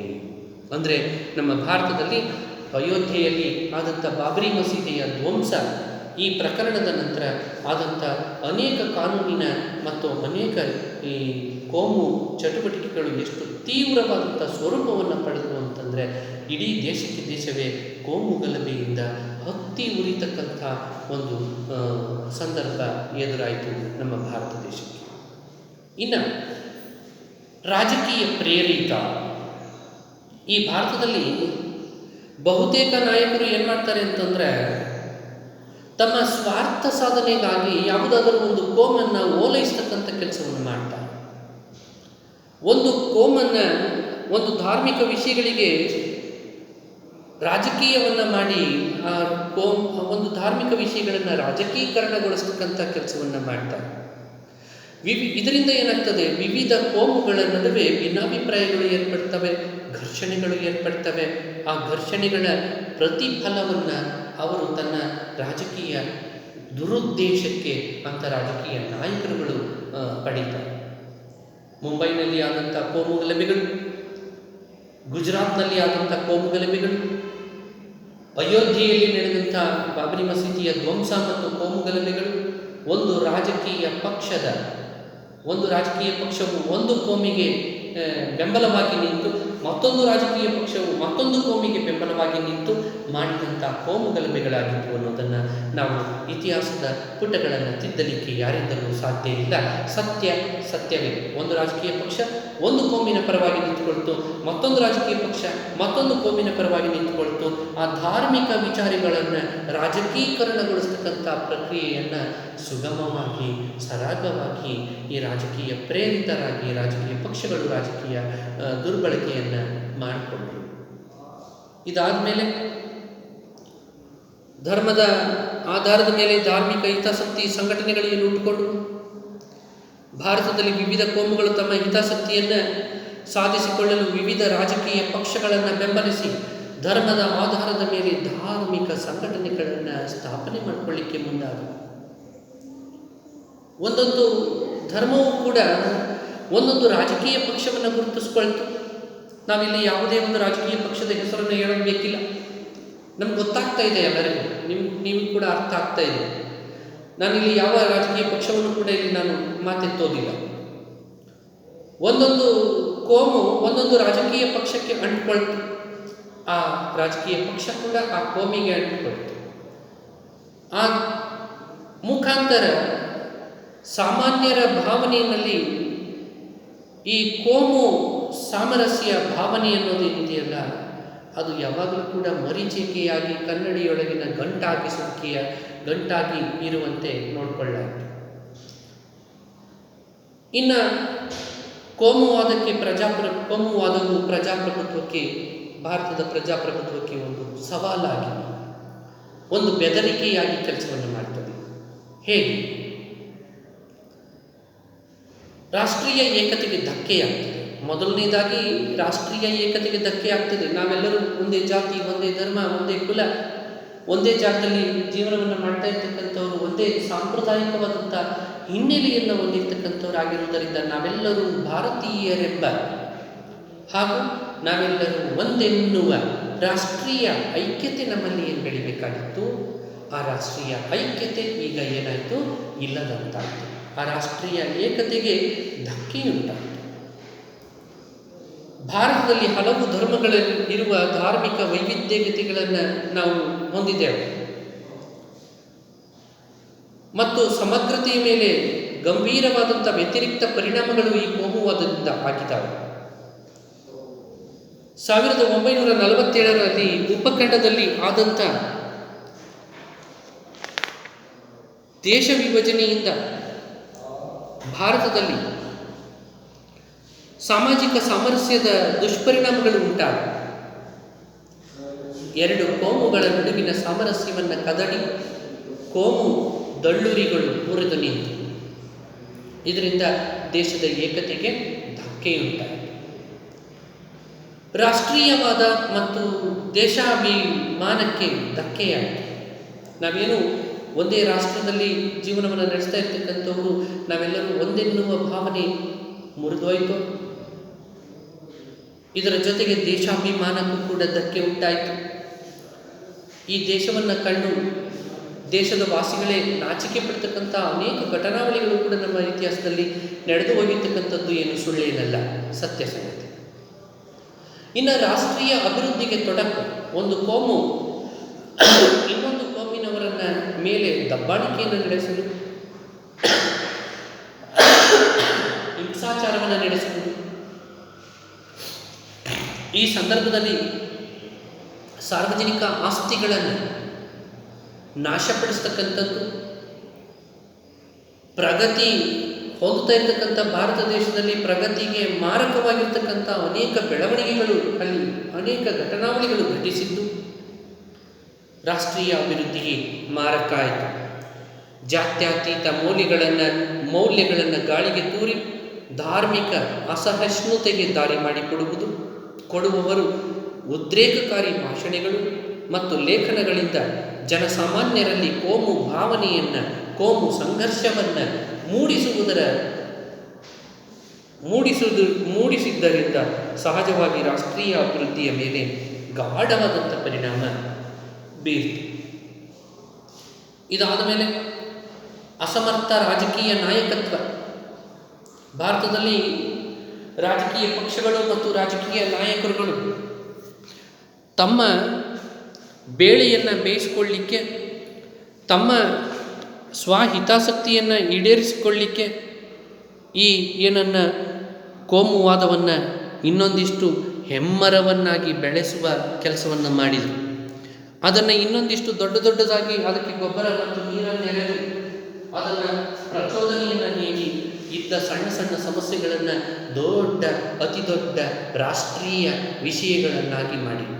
ಅಂದರೆ ನಮ್ಮ ಭಾರತದಲ್ಲಿ ಅಯೋಧ್ಯೆಯಲ್ಲಿ ಆದಂಥ ಬಾಬರಿ ಮಸೀದಿಯ ಧ್ವಂಸ, ಈ ಪ್ರಕರಣದ ನಂತರ ಆದಂಥ ಅನೇಕ ಕಾನೂನಿನ ಮತ್ತು ಅನೇಕ ಈ ಕೋಮು ಚಟುವಟಿಕೆಗಳು ಎಷ್ಟು ತೀವ್ರವಾದಂಥ ಸ್ವರೂಪವನ್ನು ಪಡೆದವು ಅಂತಂದರೆ ಇಡೀ ದೇಶವೇ ಕೋಮು ಗಲಭೆಯಿಂದ ಹತ್ತಿ ಉರಿತಕ್ಕಂಥ ಒಂದು ಸಂದರ್ಭ ಎದುರಾಯಿತು ನಮ್ಮ ಭಾರತ ದೇಶಕ್ಕೆ. ಇನ್ನು ರಾಜಕೀಯ ಪ್ರೇರಿತ ಈ ಭಾರತದಲ್ಲಿ ಬಹುತೇಕ ನಾಯಕರು ಏನು ಮಾಡ್ತಾರೆ ಅಂತಂದರೆ ತಮ್ಮ ಸ್ವಾರ್ಥ ಸಾಧನೆಗಾಗಿ ಯಾವುದಾದರೂ ಒಂದು ಕೋಮನ್ನು ಓಲೈಸ್ತಕ್ಕಂಥ ಕೆಲಸವನ್ನು ಮಾಡ್ತಾರೆ. ಒಂದು ಕೋಮನ್ನು, ಒಂದು ಧಾರ್ಮಿಕ ವಿಷಯಗಳಿಗೆ ರಾಜಕೀಯವನ್ನು ಮಾಡಿ ಆ ಒಂದು ಧಾರ್ಮಿಕ ವಿಷಯಗಳನ್ನು ರಾಜಕೀಕರಣಗೊಳಿಸ್ತಕ್ಕಂಥ ಕೆಲಸವನ್ನು ಮಾಡ್ತಾರೆ. ಇದರಿಂದ ಏನಾಗ್ತದೆ, ವಿವಿಧ ಕೋಮುಗಳ ನಡುವೆ ಭಿನ್ನಾಭಿಪ್ರಾಯಗಳು ಏರ್ಪಡ್ತವೆ, ಘರ್ಷಣೆಗಳು ಏರ್ಪಡ್ತವೆ. ಆ ಘರ್ಷಣೆಗಳ ಪ್ರತಿಫಲವನ್ನು ಅವರು ತನ್ನ ರಾಜಕೀಯ ದುರುದ್ದೇಶಕ್ಕೆ ಅಂಥ ರಾಜಕೀಯ ನಾಯಕರುಗಳು ಪಡೀತಾರೆ. ಮುಂಬೈನಲ್ಲಿ ಆದಂಥ ಕೋಮು ಗಲಭೆಗಳು, ಗುಜರಾತ್ನಲ್ಲಿ ಆದಂಥ ಕೋಮು ಗಲಭೆಗಳು, ಅಯೋಧ್ಯೆಯಲ್ಲಿ ನಡೆದಂಥ ಬಾಬರಿ ಮಸೀದಿಯ ಧ್ವಂಸ ಮತ್ತು ಕೋಮು ಗಲಭೆಗಳು, ಒಂದು ರಾಜಕೀಯ ಪಕ್ಷವು ಒಂದು ಕೋಮಿಗೆ ಬೆಂಬಲವಾಗಿ ನಿಂತು ಮತ್ತೊಂದು ರಾಜಕೀಯ ಪಕ್ಷವು ಮತ್ತೊಂದು ಕೋಮಿಗೆ ಬೆಂಬಲವಾಗಿ ನಿಂತು ಮಾಡಿದಂಥ ಕೋಮು ಗಲಭೆಗಳಾಗಿತ್ತು ಅನ್ನೋದನ್ನು ನಾವು ಇತಿಹಾಸದ ಪುಟಗಳನ್ನು ತಿದ್ದಲಿಕ್ಕೆ ಯಾರಿಂದಲೂ ಸಾಧ್ಯ ಇಲ್ಲ. ಸತ್ಯವೇ. ಒಂದು ರಾಜಕೀಯ ಪಕ್ಷ ಒಂದು ಕೋಮಿನ ಪರವಾಗಿ ನಿಂತುಕೊಳ್ತು, ಮತ್ತೊಂದು ರಾಜಕೀಯ ಪಕ್ಷ ಮತ್ತೊಂದು ಕೋಮಿನ ಪರವಾಗಿ ನಿಂತುಕೊಳ್ತು. ಆ ಧಾರ್ಮಿಕ ವಿಚಾರಗಳನ್ನು ರಾಜಕೀಕರಣಗೊಳಿಸ್ತಕ್ಕಂಥ ಪ್ರಕ್ರಿಯೆಯನ್ನು ಸುಗಮವಾಗಿ, ಸರಾಗವಾಗಿ ಈ ರಾಜಕೀಯ ಪ್ರೇರಿತರಾಗಿ ರಾಜಕೀಯ ಪಕ್ಷಗಳು ರಾಜಕೀಯ ದುರ್ಬಳಕೆಯನ್ನು ಮಾಡಿಕೊಂಡರು. ಇದಾದ ಮೇಲೆ ಧರ್ಮದ ಆಧಾರದ ಮೇಲೆ ಧಾರ್ಮಿಕ ಹಿತಾಸಕ್ತಿ ಸಂಘಟನೆಗಳನ್ನು ಹುಟ್ಟುಕೊಂಡು ಭಾರತದಲ್ಲಿ ವಿವಿಧ ಕೋಮುಗಳು ತಮ್ಮ ಹಿತಾಸಕ್ತಿಯನ್ನು ಸಾಧಿಸಿಕೊಳ್ಳಲು ವಿವಿಧ ರಾಜಕೀಯ ಪಕ್ಷಗಳನ್ನು ಬೆಂಬಲಿಸಿ ಧರ್ಮದ ಆಧಾರದ ಮೇಲೆ ಧಾರ್ಮಿಕ ಸಂಘಟನೆಗಳನ್ನು ಸ್ಥಾಪನೆ ಮಾಡಿಕೊಳ್ಳಿಕ್ಕೆ ಮುಂದಾದವು. ಒಂದೊಂದು ಧರ್ಮವೂ ಕೂಡ ಒಂದೊಂದು ರಾಜಕೀಯ ಪಕ್ಷವನ್ನು ಗುರುತಿಸ್ಕೊಳ್ತು. ನಾವಿಲ್ಲಿ ಯಾವುದೇ ಒಂದು ರಾಜಕೀಯ ಪಕ್ಷದ ಹೆಸರನ್ನು ಹೇಳೋದು ಬೇಕಿಲ್ಲ, ನಮ್ಗೆ ಗೊತ್ತಾಗ್ತಾ ಇದೆ, ಎಲ್ಲರಿಗೂ ನೀವು ಕೂಡ ಅರ್ಥ ಆಗ್ತಾ ಇದೆ. ನಾನಿಲ್ಲಿ ಯಾವ ರಾಜಕೀಯ ಪಕ್ಷವನ್ನು ಕೂಡ ಇಲ್ಲಿ ನಾನು ಮಾತೆತ್ತೋದಿಲ್ಲ. ಒಂದೊಂದು ಕೋಮು ಒಂದೊಂದು ರಾಜಕೀಯ ಪಕ್ಷಕ್ಕೆ ಅಂಟಿಕೊಳ್ತು, ಆ ರಾಜಕೀಯ ಪಕ್ಷ ಕೂಡ ಆ ಕೋಮಿಗೆ ಅಂಟಿಕೊಳ್ತು. ಆ ಮುಖಾಂತರ ಸಾಮಾನ್ಯರ ಭಾವನೆಯಲ್ಲಿ ಈ ಕೋಮು ಸಾಮರಸ್ಯ ಭಾವನೆ ಅನ್ನೋದೇನಿದೆಯಲ್ಲ, ಅದು ಯಾವಾಗಲೂ ಕೂಡ ಮರೀಚಿಕೆಯಾಗಿ ಕನ್ನಡಿಯೊಳಗಿನ ಗಂಟಾಗಿ ಇರುವಂತೆ ನೋಡಿಕೊಳ್ಳಾಯಿತು. ಇನ್ನು ಕೋಮುವಾದವು ಪ್ರಜಾಪ್ರಭುತ್ವಕ್ಕೆ, ಭಾರತದ ಪ್ರಜಾಪ್ರಭುತ್ವಕ್ಕೆ ಒಂದು ಸವಾಲಾಗಿ, ಒಂದು ಬೆದರಿಕೆಯಾಗಿ ಕೆಲಸವನ್ನು ಮಾಡ್ತದೆ. ಹೇಗೆ? ರಾಷ್ಟ್ರೀಯ ಏಕತೆಗೆ ಧಕ್ಕೆಯಾಗ್ತದೆ. ಮೊದಲನೇದಾಗಿ ರಾಷ್ಟ್ರೀಯ ಏಕತೆಗೆ ಧಕ್ಕೆ ಆಗ್ತದೆ. ನಾವೆಲ್ಲರೂ ಒಂದೇ ಜಾತಿ, ಒಂದೇ ಧರ್ಮ, ಒಂದೇ ಕುಲ, ಒಂದೇ ಜಾಗದಲ್ಲಿ ಜೀವನವನ್ನು ಮಾಡ್ತಾ ಇರ್ತಕ್ಕಂಥವ್ರು, ಒಂದೇ ಸಾಂಪ್ರದಾಯಿಕವಾದಂಥ ಹಿನ್ನೆಲೆಯನ್ನು ಹೊಂದಿರ್ತಕ್ಕಂಥವ್ರಾಗಿರುವುದರಿಂದ ನಾವೆಲ್ಲರೂ ಭಾರತೀಯರೆಂಬ ಹಾಗೂ ನಾವೆಲ್ಲರೂ ಒಂದೆನ್ನುವ ರಾಷ್ಟ್ರೀಯ ಐಕ್ಯತೆ ನಮ್ಮಲ್ಲಿ ಏನು ಬೆಳಿಬೇಕಾಗಿತ್ತು, ಆ ರಾಷ್ಟ್ರೀಯ ಐಕ್ಯತೆ ಈಗ ಏನಾಯಿತು? ಇಲ್ಲದಂತಾಯಿತು. ಆ ರಾಷ್ಟ್ರೀಯ ಏಕತೆಗೆ ಧಕ್ಕೆಯುಂಟಾಯಿತು. ಭಾರತದಲ್ಲಿ ಹಲವು ಧರ್ಮಗಳಲ್ಲಿ ಇರುವ ಧಾರ್ಮಿಕ ವೈವಿಧ್ಯತೆಗಳನ್ನು ನಾವು ಹೊಂದಿದ್ದೇವೆ ಮತ್ತು ಸಮಗ್ರತೆಯ ಮೇಲೆ ಗಂಭೀರವಾದಂಥ ವ್ಯತಿರಿಕ್ತ ಪರಿಣಾಮಗಳು ಈ ಕೋಮುವಾದದಿಂದ ಆಗಿದ್ದಾವೆ. 1947ರಲ್ಲಿ ಉಪಖಂಡದಲ್ಲಿ ಆದಂಥ ದೇಶ ವಿಭಜನೆಯಿಂದ ಭಾರತದಲ್ಲಿ ಸಾಮಾಜಿಕ ಸಾಮರಸ್ಯದ ದುಷ್ಪರಿಣಾಮಗಳು ಉಂಟಾದವು. ಎರಡು ಕೋಮುಗಳ ನಡುವಿನ ಸಾಮರಸ್ಯವನ್ನು ಕದಡಿ ಕೋಮು ದಳ್ಳುರಿಗಳು ಮುರಿದು ನಿಂತು ಇದರಿಂದ ದೇಶದ ಏಕತೆಗೆ ಧಕ್ಕೆಯುಂಟಾಯಿತು. ರಾಷ್ಟ್ರೀಯವಾದ ಮತ್ತು ದೇಶಾಭಿಮಾನಕ್ಕೆ ಧಕ್ಕೆಯಾಯಿತು. ನಾವೇನು ಒಂದೇ ರಾಷ್ಟ್ರದಲ್ಲಿ ಜೀವನವನ್ನು ನಡೆಸ್ತಾ ಇರ್ತಕ್ಕಂಥವರು ನಾವೆಲ್ಲರೂ ಒಂದೆನ್ನುವ ಭಾವನೆ ಮುರಿದೋಯ್ತು. ಇದರ ಜೊತೆಗೆ ದೇಶಾಭಿಮಾನಕ್ಕೂ ಕೂಡ ಧಕ್ಕೆ ಉಂಟಾಯಿತು. ಈ ದೇಶವನ್ನು ಕಂಡು ದೇಶದ ವಾಸಿಗಳೇ ನಾಚಿಕೆ ಪಡ್ತಕ್ಕಂಥ ಅನೇಕ ಘಟನಾವಳಿಗಳು ಕೂಡ ನಮ್ಮ ಇತಿಹಾಸದಲ್ಲಿ ನಡೆದು ಹೋಗಿರ್ತಕ್ಕಂಥದ್ದು ಏನು ಸುಳ್ಳೇನಲ್ಲ, ಸತ್ಯ ಸಂಗತಿ. ಇನ್ನು ರಾಷ್ಟ್ರೀಯ ಅಭಿವೃದ್ಧಿಗೆ ತೊಡಕು, ಒಂದು ಕೋಮು ಇನ್ನೊಂದು ಕೋಮಿನವರನ್ನ ಮೇಲೆ ದಬ್ಬಾಳಿಕೆಯನ್ನು ನಡೆಸಲು, ಹಿಂಸಾಚಾರವನ್ನು ನಡೆಸುವುದು. ಈ ಸಂದರ್ಭದಲ್ಲಿ ಸಾರ್ವಜನಿಕ ಆಸ್ತಿಗಳನ್ನು ನಾಶಪಡಿಸ್ತಕ್ಕಂಥದ್ದು, ಪ್ರಗತಿ ಹೋಗ್ತಾ ಇರ್ತಕ್ಕಂಥ ಭಾರತ ದೇಶದಲ್ಲಿ ಪ್ರಗತಿಗೆ ಮಾರಕವಾಗಿರ್ತಕ್ಕಂಥ ಅನೇಕ ಬೆಳವಣಿಗೆಗಳು, ಅಲ್ಲಿ ಅನೇಕ ಘಟನಾವಳಿಗಳು ಘಟಿಸಿದ್ದು ರಾಷ್ಟ್ರೀಯ ಅಭಿವೃದ್ಧಿಗೆ ಮಾರಕ ಆಯಿತು. ಜಾತ್ಯತೀತ ಮೌಲ್ಯಗಳನ್ನು ಗಾಳಿಗೆ ತೂರಿ ಧಾರ್ಮಿಕ ಅಸಹಿಷ್ಣುತೆಗೆ ದಾರಿ ಮಾಡಿಕೊಡುವುದು, ಕೊಡುವವರು ಉದ್ರೇಕಕಾರಿ ಭಾಷಣಗಳು, ಮತ್ತು ಲೇಖನಗಳಿಂದ ಜನಸಾಮಾನ್ಯರಲ್ಲಿ ಕೋಮು ಭಾವನೆಯನ್ನು, ಕೋಮು ಸಂಘರ್ಷವನ್ನು ಮೂಡಿಸಿದ್ದರಿಂದ ಸಹಜವಾಗಿ ರಾಷ್ಟ್ರೀಯ ಅಭಿವೃದ್ಧಿಯ ಮೇಲೆ ಗಾಢವಾದಂಥ ಪರಿಣಾಮ ಬೀರಿತು. ಇದಾದ ಮೇಲೆ ಅಸಮರ್ಥ ರಾಜಕೀಯ ನಾಯಕತ್ವ. ಭಾರತದಲ್ಲಿ ರಾಜಕೀಯ ಪಕ್ಷಗಳು ಮತ್ತು ರಾಜಕೀಯ ನಾಯಕರುಗಳು ತಮ್ಮ ಬೇಳೆಯನ್ನು ಬೇಯಿಸಿಕೊಳ್ಳಲಿಕ್ಕೆ, ತಮ್ಮ ಸ್ವಹಿತಾಸಕ್ತಿಯನ್ನು ಈಡೇರಿಸಿಕೊಳ್ಳಲಿಕ್ಕೆ ಈ ಏನನ್ನು ಕೋಮುವಾದವನ್ನು ಇನ್ನೊಂದಿಷ್ಟು ಹೆಮ್ಮರವನ್ನಾಗಿ ಬೆಳೆಸುವ ಕೆಲಸವನ್ನು ಮಾಡಿದರು. ಅದನ್ನು ಇನ್ನೊಂದಿಷ್ಟು ದೊಡ್ಡದಾಗಿ ಅದಕ್ಕೆ ಗೊಬ್ಬರ ಮತ್ತು ನೀರನ್ನು ಎರೆದು ಅದನ್ನು ಪ್ರಚೋದನೆಯನ್ನು ನೀಡಿ ಇದ್ದ ಸಣ್ಣ ಸಮಸ್ಯೆಗಳನ್ನು ಅತಿ ದೊಡ್ಡ ರಾಷ್ಟ್ರೀಯ ವಿಷಯಗಳನ್ನಾಗಿ ಮಾಡಿದರು.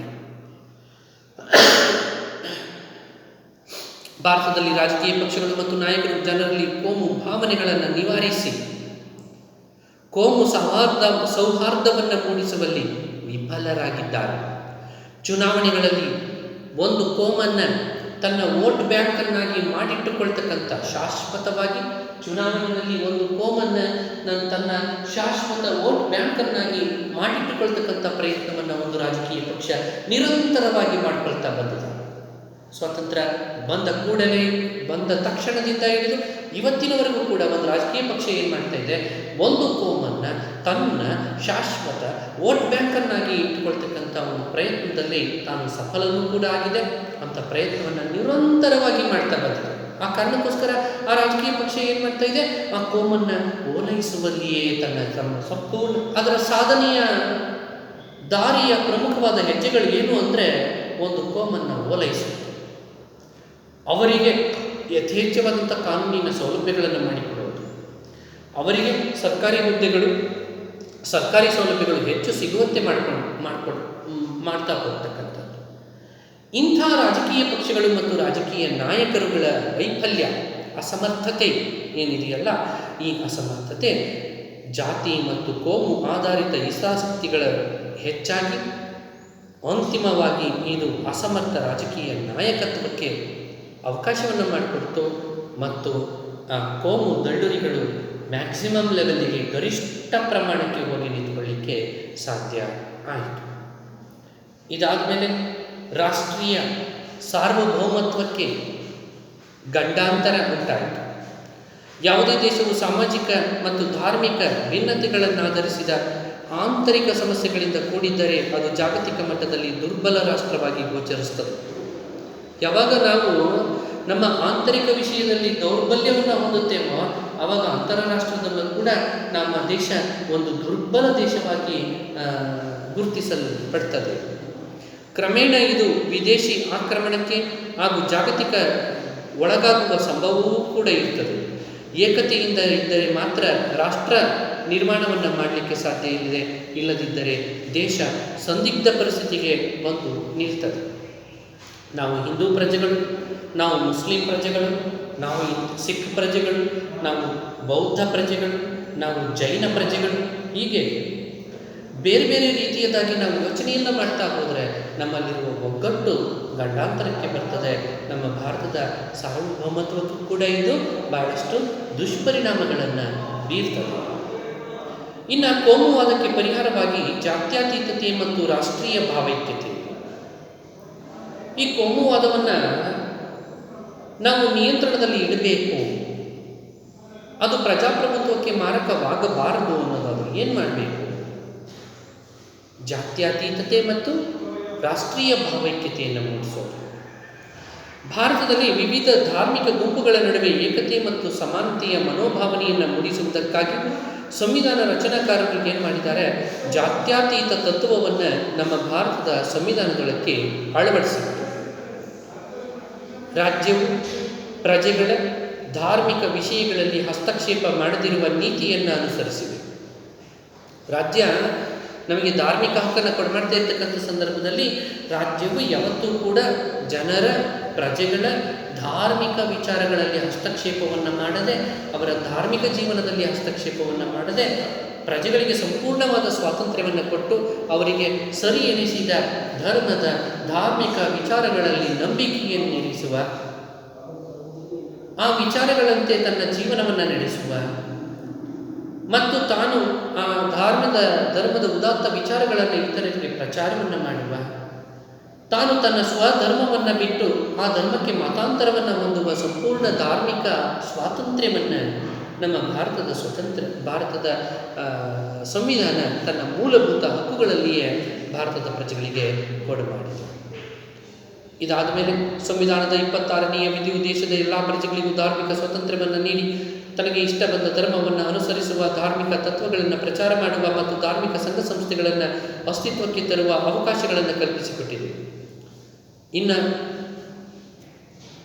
ಭಾರತದಲ್ಲಿ ರಾಜಕೀಯ ಪಕ್ಷಗಳು ಮತ್ತು ನಾಯಕರು ಜನರಲ್ಲಿ ಕೋಮು ಭಾವನೆಗಳನ್ನು ನಿವಾರಿಸಿ ಕೋಮು ಸೌಹಾರ್ದವನ್ನು ಮೂಡಿಸುವಲ್ಲಿ ವಿಫಲರಾಗಿದ್ದಾರೆ. ಚುನಾವಣೆಗಳಲ್ಲಿ ಒಂದು ಕೋಮನ್ನು ತನ್ನ ವೋಟ್ ಬ್ಯಾಂಕನ್ನಾಗಿ ಮಾಡಿಟ್ಟುಕೊಳ್ತಕ್ಕಂಥ, ಶಾಶ್ವತವಾಗಿ ಚುನಾವಣೆಯಲ್ಲಿ ಒಂದು ಕೋಮನ್ನು ತನ್ನ ಶಾಶ್ವತ ವೋಟ್ ಬ್ಯಾಂಕನ್ನಾಗಿ ಮಾಡಿಟ್ಟುಕೊಳ್ತಕ್ಕಂಥ ಪ್ರಯತ್ನವನ್ನು ಒಂದು ರಾಜಕೀಯ ಪಕ್ಷ ನಿರಂತರವಾಗಿ ಮಾಡಿಕೊಳ್ತಾ ಬಂದಿದೆ. ಸ್ವಾತಂತ್ರ್ಯ ಬಂದ ತಕ್ಷಣದಿಂದ ಹಿಡಿದು ಇವತ್ತಿನವರೆಗೂ ಕೂಡ ಒಂದು ರಾಜಕೀಯ ಪಕ್ಷ ಏನು ಮಾಡ್ತಾ ಇದೆ, ಒಂದು ಕೋಮನ್ನು ತನ್ನ ಶಾಶ್ವತ ವೋಟ್ ಬ್ಯಾಂಕನ್ನಾಗಿ ಇಟ್ಟುಕೊಳ್ತಕ್ಕಂಥ ಒಂದು ಪ್ರಯತ್ನದಲ್ಲಿ ತಾನು ಸಫಲನೂ ಕೂಡ ಆಗಿದೆ. ಅಂಥ ಪ್ರಯತ್ನವನ್ನು ನಿರಂತರವಾಗಿ ಮಾಡ್ತಾ ಬಂದಿದೆ. ಆ ಕಾರಣಕ್ಕೋಸ್ಕರ ಆ ರಾಜಕೀಯ ಪಕ್ಷ ಏನು ಮಾಡ್ತಾ ಇದೆ, ಆ ಕೋಮನ್ನು ಓಲೈಸುವಲ್ಲಿಯೇ ತಮ್ಮ ಸಂಪೂರ್ಣ ಅದರ ಸಾಧನೆಯ ದಾರಿಯ ಪ್ರಮುಖವಾದ ಹೆಜ್ಜೆಗಳು ಏನು ಅಂದರೆ, ಒಂದು ಕೋಮನ್ನು ಓಲೈಸುತ್ತೆ, ಅವರಿಗೆ ಯಥೇಚ್ಛವಾದಂಥ ಕಾನೂನಿನ ಸೌಲಭ್ಯಗಳನ್ನು ಮಾಡಿಕೊಡುವುದು, ಅವರಿಗೆ ಸರ್ಕಾರಿ ಹುದ್ದೆಗಳು, ಸರ್ಕಾರಿ ಸೌಲಭ್ಯಗಳು ಹೆಚ್ಚು ಸಿಗುವಂತೆ ಮಾಡ್ತಾ ಹೋಗ್ತಕ್ಕಂಥದ್ದು. ಇಂಥ ರಾಜಕೀಯ ಪಕ್ಷಗಳು ಮತ್ತು ರಾಜಕೀಯ ನಾಯಕರುಗಳ ವೈಫಲ್ಯ, ಅಸಮರ್ಥತೆ ಏನಿದೆಯಲ್ಲ, ಈ ಅಸಮರ್ಥತೆ ಜಾತಿ ಮತ್ತು ಕೋಮು ಆಧಾರಿತ ಹಿತಾಸಕ್ತಿಗಳ ಹೆಚ್ಚಾಗಿ ಅಂತಿಮವಾಗಿ ಇದು ಅಸಮರ್ಥ ರಾಜಕೀಯ ನಾಯಕತ್ವಕ್ಕೆ ಅವಕಾಶವನ್ನು ಮಾಡಿಕೊಡ್ತು ಮತ್ತು ಆ ಕೋಮು ದಳ್ಳುರಿಗಳು ಮ್ಯಾಕ್ಸಿಮಮ್ ಲೆವೆಲ್ಲಿಗೆ, ಗರಿಷ್ಠ ಪ್ರಮಾಣಕ್ಕೆ ಹೋಗಿ ನಿಂತ್ಕೊಳ್ಳಿಕ್ಕೆ ಸಾಧ್ಯ ಆಯಿತು. ಇದಾದ ಮೇಲೆ ರಾಷ್ಟ್ರೀಯ ಸಾರ್ವಭೌಮತ್ವಕ್ಕೆ ಗಂಡಾಂತರ ಉಂಟಾಯಿತು. ಯಾವುದೇ ದೇಶವು ಸಾಮಾಜಿಕ ಮತ್ತು ಧಾರ್ಮಿಕ ಭಿನ್ನತೆಗಳನ್ನಾಧರಿಸಿದ ಆಂತರಿಕ ಸಮಸ್ಯೆಗಳಿಂದ ಕೂಡಿದ್ದರೆ ಅದು ಜಾಗತಿಕ ಮಟ್ಟದಲ್ಲಿ ದುರ್ಬಲ ರಾಷ್ಟ್ರವಾಗಿ ಗೋಚರಿಸುತ್ತದೆ. ಯಾವಾಗ ನಾವು ನಮ್ಮ ಆಂತರಿಕ ವಿಷಯದಲ್ಲಿ ದೌರ್ಬಲ್ಯವನ್ನು ಹೊಂದುತ್ತೇವೋ ಆವಾಗ ಅಂತಾರಾಷ್ಟ್ರದಲ್ಲೂ ಕೂಡ ನಮ್ಮ ದೇಶ ಒಂದು ದುರ್ಬಲ ದೇಶವಾಗಿ ಗುರುತಿಸಲ್ಪಡ್ತದೆ. ಕ್ರಮೇಣ ಇದು ವಿದೇಶಿ ಆಕ್ರಮಣಕ್ಕೆ ಹಾಗೂ ಜಾಗತಿಕ ಒಳಗಾಗುವ ಸಂಭವವೂ ಕೂಡ ಇರ್ತದೆ. ಏಕತೆಯಿಂದ ಇದ್ದರೆ ಮಾತ್ರ ರಾಷ್ಟ್ರ ನಿರ್ಮಾಣವನ್ನು ಮಾಡಲಿಕ್ಕೆ ಸಾಧ್ಯ ಇಲ್ಲದಿದ್ದರೆ ದೇಶ ಸಂದಿಗ್ಧ ಪರಿಸ್ಥಿತಿಗೆ ಬಂದು ನಿಲ್ತದೆ. ನಾವು ಹಿಂದೂ ಪ್ರಜೆಗಳು, ನಾವು ಮುಸ್ಲಿಂ ಪ್ರಜೆಗಳು, ನಾವು ಸಿಖ್ ಪ್ರಜೆಗಳು, ನಾವು ಬೌದ್ಧ ಪ್ರಜೆಗಳು, ನಾವು ಜೈನ ಪ್ರಜೆಗಳು, ಹೀಗೆ ಬೇರೆ ಬೇರೆ ರೀತಿಯದಾಗಿ ನಾವು ಯೋಚನೆಯನ್ನು ಮಾಡ್ತಾ ಹೋದರೆ ನಮ್ಮಲ್ಲಿರುವ ಒಗ್ಗಟ್ಟು ಗಂಡಾಂತರಕ್ಕೆ ಬರ್ತದೆ. ನಮ್ಮ ಭಾರತದ ಸಾರ್ವಭೌಮತ್ವಕ್ಕೂ ಕೂಡ ಇದು ಬಹಳಷ್ಟು ದುಷ್ಪರಿಣಾಮಗಳನ್ನು ಬೀರ್ತದೆ. ಇನ್ನು ಕೋಮುವಾದಕ್ಕೆ ಪರಿಹಾರವಾಗಿ ಜಾತ್ಯತೀತತೆ ಮತ್ತು ರಾಷ್ಟ್ರೀಯ ಭಾವೈಕ್ಯತೆ. ಈ ಕೋಮುವಾದವನ್ನು ನಾವು ನಿಯಂತ್ರಣದಲ್ಲಿ ಇಡಬೇಕು, ಅದು ಪ್ರಜಾಪ್ರಭುತ್ವಕ್ಕೆ ಮಾರಕವಾಗಬಾರದು ಅನ್ನೋದಾದರೂ ಏನು ಮಾಡಬೇಕು? ಜಾತ್ಯತೀತತೆ ಮತ್ತು ರಾಷ್ಟ್ರೀಯ ಭಾವೈಕ್ಯತೆಯನ್ನು ಮೂಡಿಸೋದು. ಭಾರತದಲ್ಲಿ ವಿವಿಧ ಧಾರ್ಮಿಕ ಗುಂಪುಗಳ ನಡುವೆ ಏಕತೆ ಮತ್ತು ಸಮಾನತೆಯ ಮನೋಭಾವನೆಯನ್ನು ಮೂಡಿಸುವುದಕ್ಕಾಗಿ ಸಂವಿಧಾನ ರಚನಾಕಾರರು ಏನು ಮಾಡಿದ್ದಾರೆ, ಜಾತ್ಯತೀತ ತತ್ವವನ್ನು ನಮ್ಮ ಭಾರತದ ಸಂವಿಧಾನದೊಳಕ್ಕೆ ಅಳವಡಿಸಿದರು. ರಾಜ್ಯವು ಪ್ರಜೆಗಳ ಧಾರ್ಮಿಕ ವಿಷಯಗಳಲ್ಲಿ ಹಸ್ತಕ್ಷೇಪ ಮಾಡದಿರುವ ನೀತಿಯನ್ನು ಅನುಸರಿಸಿದೆ. ರಾಜ್ಯ ನಮಗೆ ಧಾರ್ಮಿಕ ಹಕ್ಕನ್ನು ಕೊಡ್ಮಾಡ್ತಾ ಇರ್ತಕ್ಕಂಥ ಸಂದರ್ಭದಲ್ಲಿ ರಾಜ್ಯವು ಯಾವತ್ತೂ ಕೂಡ ಜನರ, ಪ್ರಜೆಗಳ ಧಾರ್ಮಿಕ ವಿಚಾರಗಳಲ್ಲಿ ಹಸ್ತಕ್ಷೇಪವನ್ನು ಮಾಡದೆ, ಅವರ ಧಾರ್ಮಿಕ ಜೀವನದಲ್ಲಿ ಹಸ್ತಕ್ಷೇಪವನ್ನು ಮಾಡದೆ, ಪ್ರಜೆಗಳಿಗೆ ಸಂಪೂರ್ಣವಾದ ಸ್ವಾತಂತ್ರ್ಯವನ್ನು ಕೊಟ್ಟು ಅವರಿಗೆ ಸರಿ ಎನಿಸಿದ ಧರ್ಮದ ಧಾರ್ಮಿಕ ವಿಚಾರಗಳಲ್ಲಿ ನಂಬಿಕೆಯನ್ನು ಇರಿಸುವ, ಆ ವಿಚಾರಗಳಂತೆ ತನ್ನ ಜೀವನವನ್ನು ನಡೆಸುವ ಮತ್ತು ತಾನು ಆ ಧರ್ಮದ ಉದಾತ್ತ ವಿಚಾರಗಳನ್ನು ಇತರರಿಗೆ ಪ್ರಚಾರವನ್ನು ಮಾಡುವ, ತಾನು ತನ್ನ ಸ್ವಧರ್ಮವನ್ನು ಬಿಟ್ಟು ಆ ಧರ್ಮಕ್ಕೆ ಮತಾಂತರವನ್ನು ಹೊಂದುವ ಸಂಪೂರ್ಣ ಧಾರ್ಮಿಕ ಸ್ವಾತಂತ್ರ್ಯವನ್ನು ನಮ್ಮ ಭಾರತದ ಸಂವಿಧಾನ ತನ್ನ ಮೂಲಭೂತ ಹಕ್ಕುಗಳಲ್ಲಿಯೇ ಭಾರತದ ಪ್ರಜೆಗಳಿಗೆ ಕೊಡಮಾಡಿದೆ. ಇದಾದ ಮೇಲೆ ಸಂವಿಧಾನದ 26ನೇ ವಿಧಿಯು ದೇಶದ ಎಲ್ಲ ಪ್ರಜೆಗಳಿಗೂ ಧಾರ್ಮಿಕ ಸ್ವಾತಂತ್ರ್ಯವನ್ನು ನೀಡಿ ತನಗೆ ಇಷ್ಟ ಬಂದ ಧರ್ಮವನ್ನು ಅನುಸರಿಸುವ, ಧಾರ್ಮಿಕ ತತ್ವಗಳನ್ನು ಪ್ರಚಾರ ಮಾಡುವ ಮತ್ತು ಧಾರ್ಮಿಕ ಸಂಘ ಸಂಸ್ಥೆಗಳನ್ನು ಅಸ್ತಿತ್ವಕ್ಕೆ ತರುವ ಅವಕಾಶಗಳನ್ನು ಕಲ್ಪಿಸಿಕೊಟ್ಟಿದೆ. ಇನ್ನು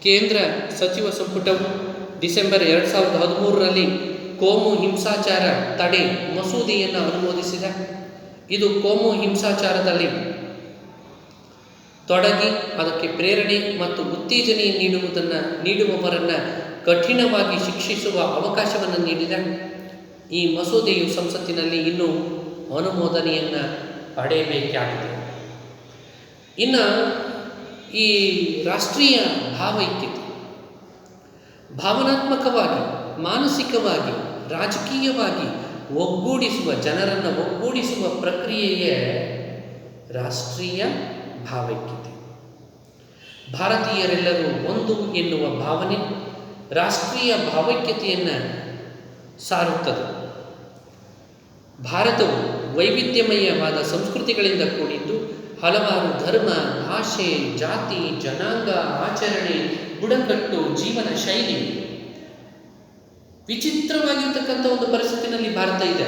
ಕೇಂದ್ರ ಸಚಿವ ಸಂಪುಟವು ಡಿಸೆಂಬರ್ 2013ರಲ್ಲಿ ಕೋಮು ಹಿಂಸಾಚಾರ ತಡೆ ಮಸೂದೆಯನ್ನು ಅನುಮೋದಿಸಿದೆ. ಇದು ಕೋಮು ಹಿಂಸಾಚಾರದಲ್ಲಿ ತೊಡಗಿ ಅದಕ್ಕೆ ಪ್ರೇರಣೆ ಮತ್ತು ಉತ್ತೇಜನೆ ನೀಡುವವರನ್ನು ಕಠಿಣವಾಗಿ ಶಿಕ್ಷಿಸುವ ಅವಕಾಶವನ್ನು ನೀಡಿದೆ. ಈ ಮಸೂದೆಯು ಸಂಸತ್ತಿನಲ್ಲಿ ಇನ್ನೂ ಅನುಮೋದನೆಯನ್ನು ಪಡೆಯಬೇಕಾಗಿದೆ. ಇನ್ನು ಈ ರಾಷ್ಟ್ರೀಯ ಭಾವೈಕ್ಯತೆ ಭಾವನಾತ್ಮಕವಾಗಿ, ಮಾನಸಿಕವಾಗಿ, ರಾಜಕೀಯವಾಗಿ ಜನರನ್ನು ಒಗ್ಗೂಡಿಸುವ ಪ್ರಕ್ರಿಯೆಯೇ ರಾಷ್ಟ್ರೀಯ ಭಾವೈಕ್ಯತೆ. ಭಾರತೀಯರೆಲ್ಲರೂ ಒಂದು ಎನ್ನುವ ಭಾವನೆ ರಾಷ್ಟ್ರೀಯ ಭಾವೈಕ್ಯತೆಯನ್ನು ಸಾರುತ್ತದೆ. ಭಾರತವು ವೈವಿಧ್ಯಮಯವಾದ ಸಂಸ್ಕೃತಿಗಳಿಂದ ಕೂಡಿದ್ದು ಹಲವಾರು ಧರ್ಮ, ಭಾಷೆ, ಜಾತಿ, ಜನಾಂಗ, ಆಚರಣೆ, ಬುಡಕಟ್ಟು, ಜೀವನ ಶೈಲಿ, ವಿಚಿತ್ರವಾಗಿರ್ತಕ್ಕಂಥ ಒಂದು ಪರಿಸ್ಥಿತಿನಲ್ಲಿ ಭಾರತ ಇದೆ.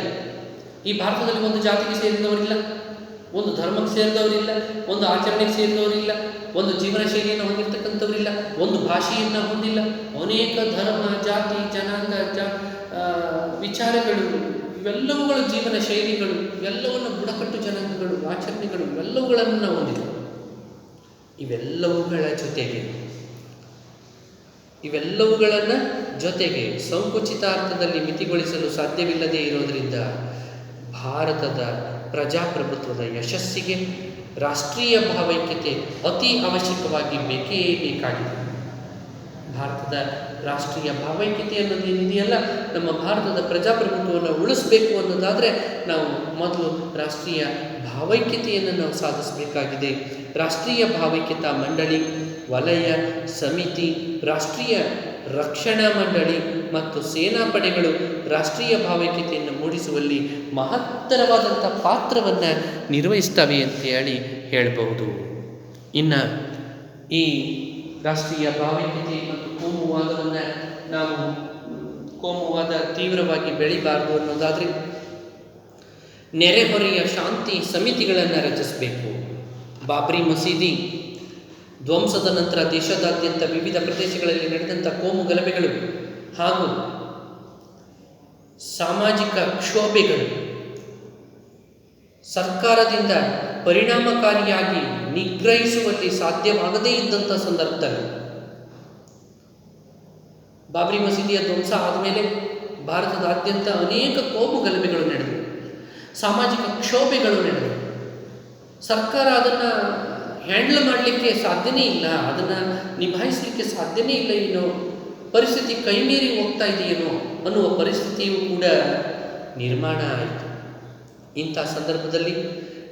ಈ ಭಾರತದಲ್ಲಿ ಒಂದು ಜಾತಿಗೆ ಸೇರಿದವರಿಲ್ಲ, ಒಂದು ಧರ್ಮಕ್ಕೆ ಸೇರಿದವರಿಲ್ಲ, ಒಂದು ಆಚರಣೆಗೆ ಸೇರಿದವರಿಲ್ಲ, ಒಂದು ಜೀವನ ಶೈಲಿಯನ್ನು ಹೊಂದಿರತಕ್ಕಂಥವರಿಲ್ಲ, ಒಂದು ಭಾಷೆಯನ್ನು ಹೊಂದಿಲ್ಲ. ಅನೇಕ ಧರ್ಮ, ಜಾತಿ, ಜನಾಂಗ, ವಿಚಾರಗಳು, ಇವೆಲ್ಲವುಗಳ ಜೀವನ ಶೈಲಿಗಳು, ಇವೆಲ್ಲವನ್ನು ಬುಡಕಟ್ಟು ಜನಾಂಗಗಳು, ಆಚರಣೆಗಳು, ಇವೆಲ್ಲವುಗಳನ್ನು ನಾವು ಹೊಂದಿದ್ದೇವೆ. ಇವೆಲ್ಲವುಗಳನ್ನು ಜೊತೆಗೆ ಸಂಕುಚಿತ ಅರ್ಥದಲ್ಲಿ ಮಿತಿಗೊಳಿಸಲು ಸಾಧ್ಯವಿಲ್ಲದೆ ಇರೋದರಿಂದ ಭಾರತದ ಪ್ರಜಾಪ್ರಭುತ್ವದ ಯಶಸ್ಸಿಗೆ ರಾಷ್ಟ್ರೀಯ ಭಾವೈಕ್ಯತೆ ಅತಿ ಅವಶ್ಯಕವಾಗಿ ಬೇಕೇ ಬೇಕಾಗಿದೆ. ಭಾರತದ ರಾಷ್ಟ್ರೀಯ ಭಾವೈಕ್ಯತೆ ಅನ್ನೋದು ಏನಿದೆಯಲ್ಲ, ನಮ್ಮ ಭಾರತದ ಪ್ರಜಾಪ್ರಭುತ್ವವನ್ನು ಉಳಿಸಬೇಕು ಅನ್ನೋದಾದರೆ ನಾವು ಮೊದಲು ರಾಷ್ಟ್ರೀಯ ಭಾವೈಕ್ಯತೆಯನ್ನು ನಾವು ಸಾಧಿಸಬೇಕಾಗಿದೆ. ರಾಷ್ಟ್ರೀಯ ಭಾವೈಕ್ಯತಾ ಮಂಡಳಿ, ವಲಯ ಸಮಿತಿ, ರಾಷ್ಟ್ರೀಯ ರಕ್ಷಣಾ ಮಂಡಳಿ ಮತ್ತು ಸೇನಾಪಡೆಗಳು ರಾಷ್ಟ್ರೀಯ ಭಾವೈಕ್ಯತೆಯನ್ನು ಮೂಡಿಸುವಲ್ಲಿ ಮಹತ್ತರವಾದಂಥ ಪಾತ್ರವನ್ನು ನಿರ್ವಹಿಸ್ತವೆ ಅಂತೇಳಿ ಹೇಳಬಹುದು. ಇನ್ನು ಈ ರಾಷ್ಟ್ರೀಯ ಭಾವೈಕ್ಯತೆ ಮತ್ತು ಕೋಮುವಾದ ತೀವ್ರವಾಗಿ ಬೆಳಿಬಾರದು ಅನ್ನೋದಾದರೆ ನೆರೆಹೊರೆಯ ಶಾಂತಿ ಸಮಿತಿಗಳನ್ನು ರಚಿಸಬೇಕು. ಬಾಬ್ರಿ ಮಸೀದಿ ಧ್ವಂಸದ ನಂತರ ದೇಶದಾದ್ಯಂತ ವಿವಿಧ ಪ್ರದೇಶಗಳಲ್ಲಿ ನಡೆದಂಥ ಕೋಮು ಗಲಭೆಗಳು ಹಾಗೂ ಸಾಮಾಜಿಕ ಕ್ಷೋಭೆಗಳು ಸರ್ಕಾರದಿಂದ ಪರಿಣಾಮಕಾರಿಯಾಗಿ ನಿಗ್ರಹಿಸುವಲ್ಲಿ ಸಾಧ್ಯವಾಗದೇ ಇದ್ದಂಥ ಸಂದರ್ಭದಲ್ಲಿ ಬಾಬ್ರಿ ಮಸೀದಿಯ ಧ್ವಂಸ ಆದಮೇಲೆ ಭಾರತದಾದ್ಯಂತ ಅನೇಕ ಕೋಮು ಗಲಭೆಗಳು ನಡೆದವು, ಸಾಮಾಜಿಕ ಕ್ಷೋಭೆಗಳು ನಡೆದವು. ಸರ್ಕಾರ ಅದನ್ನು ಹ್ಯಾಂಡಲ್ ಮಾಡಲಿಕ್ಕೆ ಸಾಧ್ಯನೇ ಇಲ್ಲ, ಅದನ್ನು ನಿಭಾಯಿಸಲಿಕ್ಕೆ ಸಾಧ್ಯನೇ ಇಲ್ಲ, ಏನೋ ಪರಿಸ್ಥಿತಿ ಕೈಮೀರಿ ಹೋಗ್ತಾ ಇದೆಯೇನೋ ಅನ್ನುವ ಪರಿಸ್ಥಿತಿಯೂ ಕೂಡ ನಿರ್ಮಾಣ ಆಯಿತು. ಇಂಥ ಸಂದರ್ಭದಲ್ಲಿ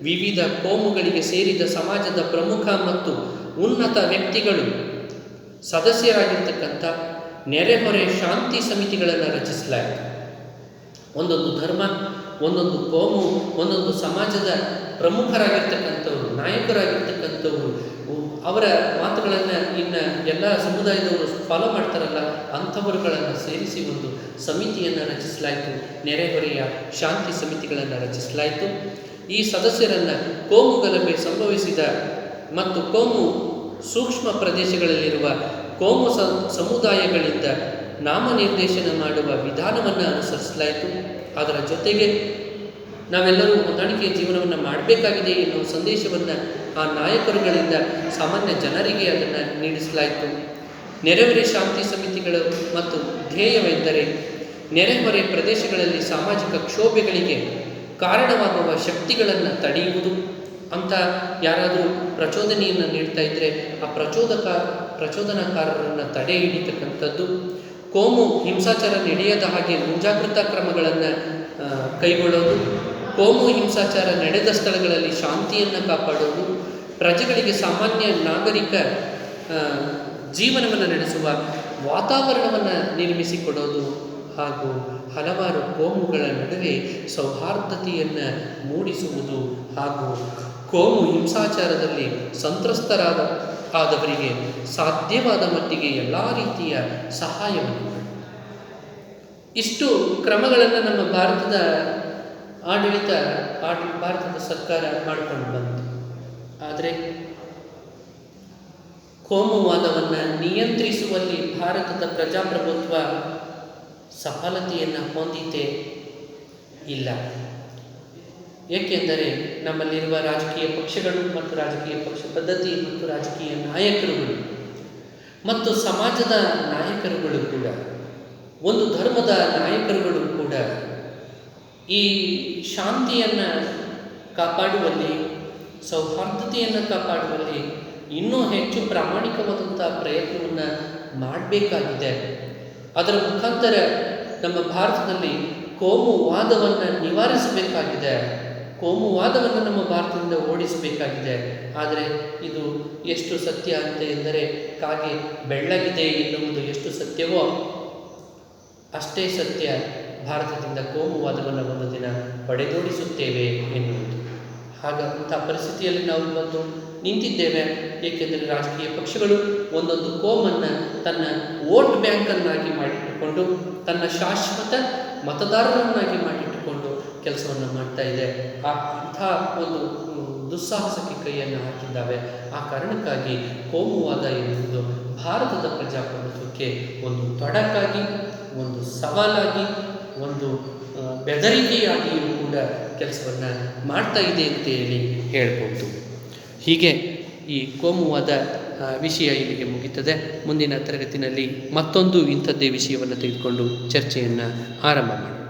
ವಿವಿಧ ಕೋಮುಗಳಿಗೆ ಸೇರಿದ ಸಮಾಜದ ಪ್ರಮುಖ ಮತ್ತು ಉನ್ನತ ವ್ಯಕ್ತಿಗಳು ಸದಸ್ಯರಾಗಿರ್ತಕ್ಕಂಥ ನೆರೆಹೊರೆ ಶಾಂತಿ ಸಮಿತಿಗಳನ್ನು ರಚಿಸಲಾಯಿತು. ಒಂದೊಂದು ಧರ್ಮ, ಒಂದೊಂದು ಕೋಮು, ಒಂದೊಂದು ಸಮಾಜದ ಪ್ರಮುಖರಾಗಿರ್ತಕ್ಕಂಥವ್ರು, ನಾಯಕರಾಗಿರ್ತಕ್ಕಂಥವ್ರು, ಅವರ ಮಾತುಗಳನ್ನು ಇನ್ನು ಎಲ್ಲ ಸಮುದಾಯದವರು ಫಾಲೋ ಮಾಡ್ತಾರಲ್ಲ, ಅಂಥವರುಗಳನ್ನು ಸೇರಿಸಿ ಒಂದು ಸಮಿತಿಯನ್ನು ರಚಿಸಲಾಯಿತು. ನೆರೆಹೊರೆಯ ಶಾಂತಿ ಸಮಿತಿಗಳನ್ನು ರಚಿಸಲಾಯಿತು. ಈ ಸದಸ್ಯರನ್ನು ಕೋಮು ಗಲಭೆ ಸಂಭವಿಸಿದ ಮತ್ತು ಕೋಮು ಸೂಕ್ಷ್ಮ ಪ್ರದೇಶಗಳಲ್ಲಿರುವ ಕೋಮು ಸಮುದಾಯಗಳಿಂದ ನಾಮನಿರ್ದೇಶನ ಮಾಡುವ ವಿಧಾನವನ್ನು ಅನುಸರಿಸಲಾಯಿತು. ಅದರ ಜೊತೆಗೆ ನಾವೆಲ್ಲರೂ ಹೊಂದಾಣಿಕೆಯ ಜೀವನವನ್ನು ಮಾಡಬೇಕಾಗಿದೆ ಎನ್ನುವ ಸಂದೇಶವನ್ನು ಆ ನಾಯಕರುಗಳಿಂದ ಸಾಮಾನ್ಯ ಜನರಿಗೆ ಅದನ್ನು ನೀಡಿಸಲಾಯಿತು. ನೆರೆಹೊರೆ ಶಾಂತಿ ಸಮಿತಿಗಳು ಮತ್ತು ಧ್ಯೇಯವೆಂದರೆ ನೆರೆಹೊರೆ ಪ್ರದೇಶಗಳಲ್ಲಿ ಸಾಮಾಜಿಕ ಕ್ಷೋಭೆಗಳಿಗೆ ಕಾರಣವಾಗುವ ಶಕ್ತಿಗಳನ್ನು ತಡೆಯುವುದು ಅಂತ ಯಾರಾದರೂ ಪ್ರಚೋದನೆಯನ್ನು ನೀಡ್ತಾ ಇದ್ದರೆ ಆ ಪ್ರಚೋದನಾಕಾರರನ್ನು ತಡೆ ಹಿಡಿತಕ್ಕಂಥದ್ದು, ಕೋಮು ಹಿಂಸಾಚಾರ ನಡೆಯದ ಹಾಗೆ ಮುಂಜಾಗ್ರತಾ ಕ್ರಮಗಳನ್ನು ಕೈಗೊಳ್ಳೋದು, ಕೋಮು ಹಿಂಸಾಚಾರ ನಡೆದ ಸ್ಥಳಗಳಲ್ಲಿ ಶಾಂತಿಯನ್ನು ಕಾಪಾಡೋದು, ಪ್ರಜೆಗಳಿಗೆ ಸಾಮಾನ್ಯ ನಾಗರಿಕ ಜೀವನವನ್ನು ನಡೆಸುವ ವಾತಾವರಣವನ್ನು ನಿರ್ಮಿಸಿಕೊಡೋದು ಹಾಗೂ ಹಲವಾರು ಕೋಮುಗಳ ನಡುವೆ ಸೌಹಾರ್ದತೆಯನ್ನು ಮೂಡಿಸುವುದು ಹಾಗೂ ಕೋಮು ಹಿಂಸಾಚಾರದಲ್ಲಿ ಆದವರಿಗೆ ಸಾಧ್ಯವಾದ ಮಟ್ಟಿಗೆ ಎಲ್ಲ ರೀತಿಯ ಸಹಾಯವನ್ನು ಇಷ್ಟು ಕ್ರಮಗಳನ್ನು ನಮ್ಮ ಭಾರತದ ಭಾರತದ ಸರ್ಕಾರ ಮಾಡಿಕೊಂಡು ಬಂತು. ಆದರೆ ಕೋಮುವಾದವನ್ನು ನಿಯಂತ್ರಿಸುವಲ್ಲಿ ಭಾರತದ ಪ್ರಜಾಪ್ರಭುತ್ವ ಸಫಲತೆಯನ್ನು ಹೊಂದಿತೇ ಇಲ್ಲ. ಏಕೆಂದರೆ ನಮ್ಮಲ್ಲಿರುವ ರಾಜಕೀಯ ಪಕ್ಷಗಳು ಮತ್ತು ರಾಜಕೀಯ ಪಕ್ಷ ಪದ್ಧತಿ ಮತ್ತು ರಾಜಕೀಯ ನಾಯಕರುಗಳು ಮತ್ತು ಸಮಾಜದ ನಾಯಕರುಗಳು ಕೂಡ, ಒಂದು ಧರ್ಮದ ನಾಯಕರುಗಳು ಕೂಡ ಈ ಶಾಂತಿಯನ್ನು ಕಾಪಾಡುವಲ್ಲಿ, ಸೌಹಾರ್ದತೆಯನ್ನು ಕಾಪಾಡುವಲ್ಲಿ ಇನ್ನೂ ಹೆಚ್ಚು ಪ್ರಾಮಾಣಿಕವಾದಂಥ ಪ್ರಯತ್ನವನ್ನು ಮಾಡಬೇಕಾಗಿದೆ. ಅದರ ಮುಖಾಂತರ ನಮ್ಮ ಭಾರತದಲ್ಲಿ ಕೋಮುವಾದವನ್ನು ನಿವಾರಿಸಬೇಕಾಗಿದೆ, ಕೋಮುವಾದವನ್ನು ನಮ್ಮ ಭಾರತದಿಂದ ಓಡಿಸಬೇಕಾಗಿದೆ. ಆದರೆ ಇದು ಎಷ್ಟು ಸತ್ಯ ಅಂತ ಎಂದರೆ, ಕಾಗೆ ಬೆಳ್ಳಗಿದೆ ಎನ್ನುವುದು ಎಷ್ಟು ಸತ್ಯವೋ ಅಷ್ಟೇ ಸತ್ಯ ಭಾರತದಿಂದ ಕೋಮುವಾದವನ್ನು ಒಂದು ದಿನ ಪಡೆದೋಡಿಸುತ್ತೇವೆ ಎನ್ನುವುದು. ಹಾಗಂಥ ಪರಿಸ್ಥಿತಿಯಲ್ಲಿ ನಾವು ಬಂದು ನಿಂತಿದ್ದೇವೆ. ಏಕೆಂದರೆ ರಾಜಕೀಯ ಪಕ್ಷಗಳು ಒಂದೊಂದು ಕೋಮನ್ನು ತನ್ನ ವೋಟ್ ಬ್ಯಾಂಕನ್ನಾಗಿ ಮಾಡಿಟ್ಟುಕೊಂಡು, ತನ್ನ ಶಾಶ್ವತ ಮತದಾರರನ್ನಾಗಿ ಮಾಡಿಟ್ಟುಕೊಂಡು ಕೆಲಸವನ್ನು ಮಾಡ್ತಾ ಇದೆ. ಅಂಥ ಒಂದು ದುಸ್ಸಾಹಸಕ್ಕೆ ಕೈಯನ್ನು ಹಾಕಿದ್ದಾವೆ. ಆ ಕಾರಣಕ್ಕಾಗಿ ಕೋಮುವಾದ ಎನ್ನುವುದು ಭಾರತದ ಪ್ರಜಾಪ್ರಭುತ್ವಕ್ಕೆ ಒಂದು ತೊಡಕಾಗಿ, ಒಂದು ಸವಾಲಾಗಿ, ಒಂದು ಬೆದರಿಕೆಯಾಗಿಯೂ ಕೂಡ ಕೆಲಸವನ್ನು ಮಾಡ್ತಾ ಇದೆ ಅಂತೇಳಿ ಹೇಳ್ಬೋದು. ಹೀಗೆ ಈ ಕೋಮುವಾದ ವಿಷಯ ಇಲ್ಲಿಗೆ ಮುಗಿತದೆ. ಮುಂದಿನ ತರಗತಿಯಲ್ಲಿ ಮತ್ತೊಂದು ಇಂಥದ್ದೇ ವಿಷಯವನ್ನು ತೆಗೆದುಕೊಂಡು ಚರ್ಚೆಯನ್ನು ಆರಂಭ ಮಾಡೋಣ.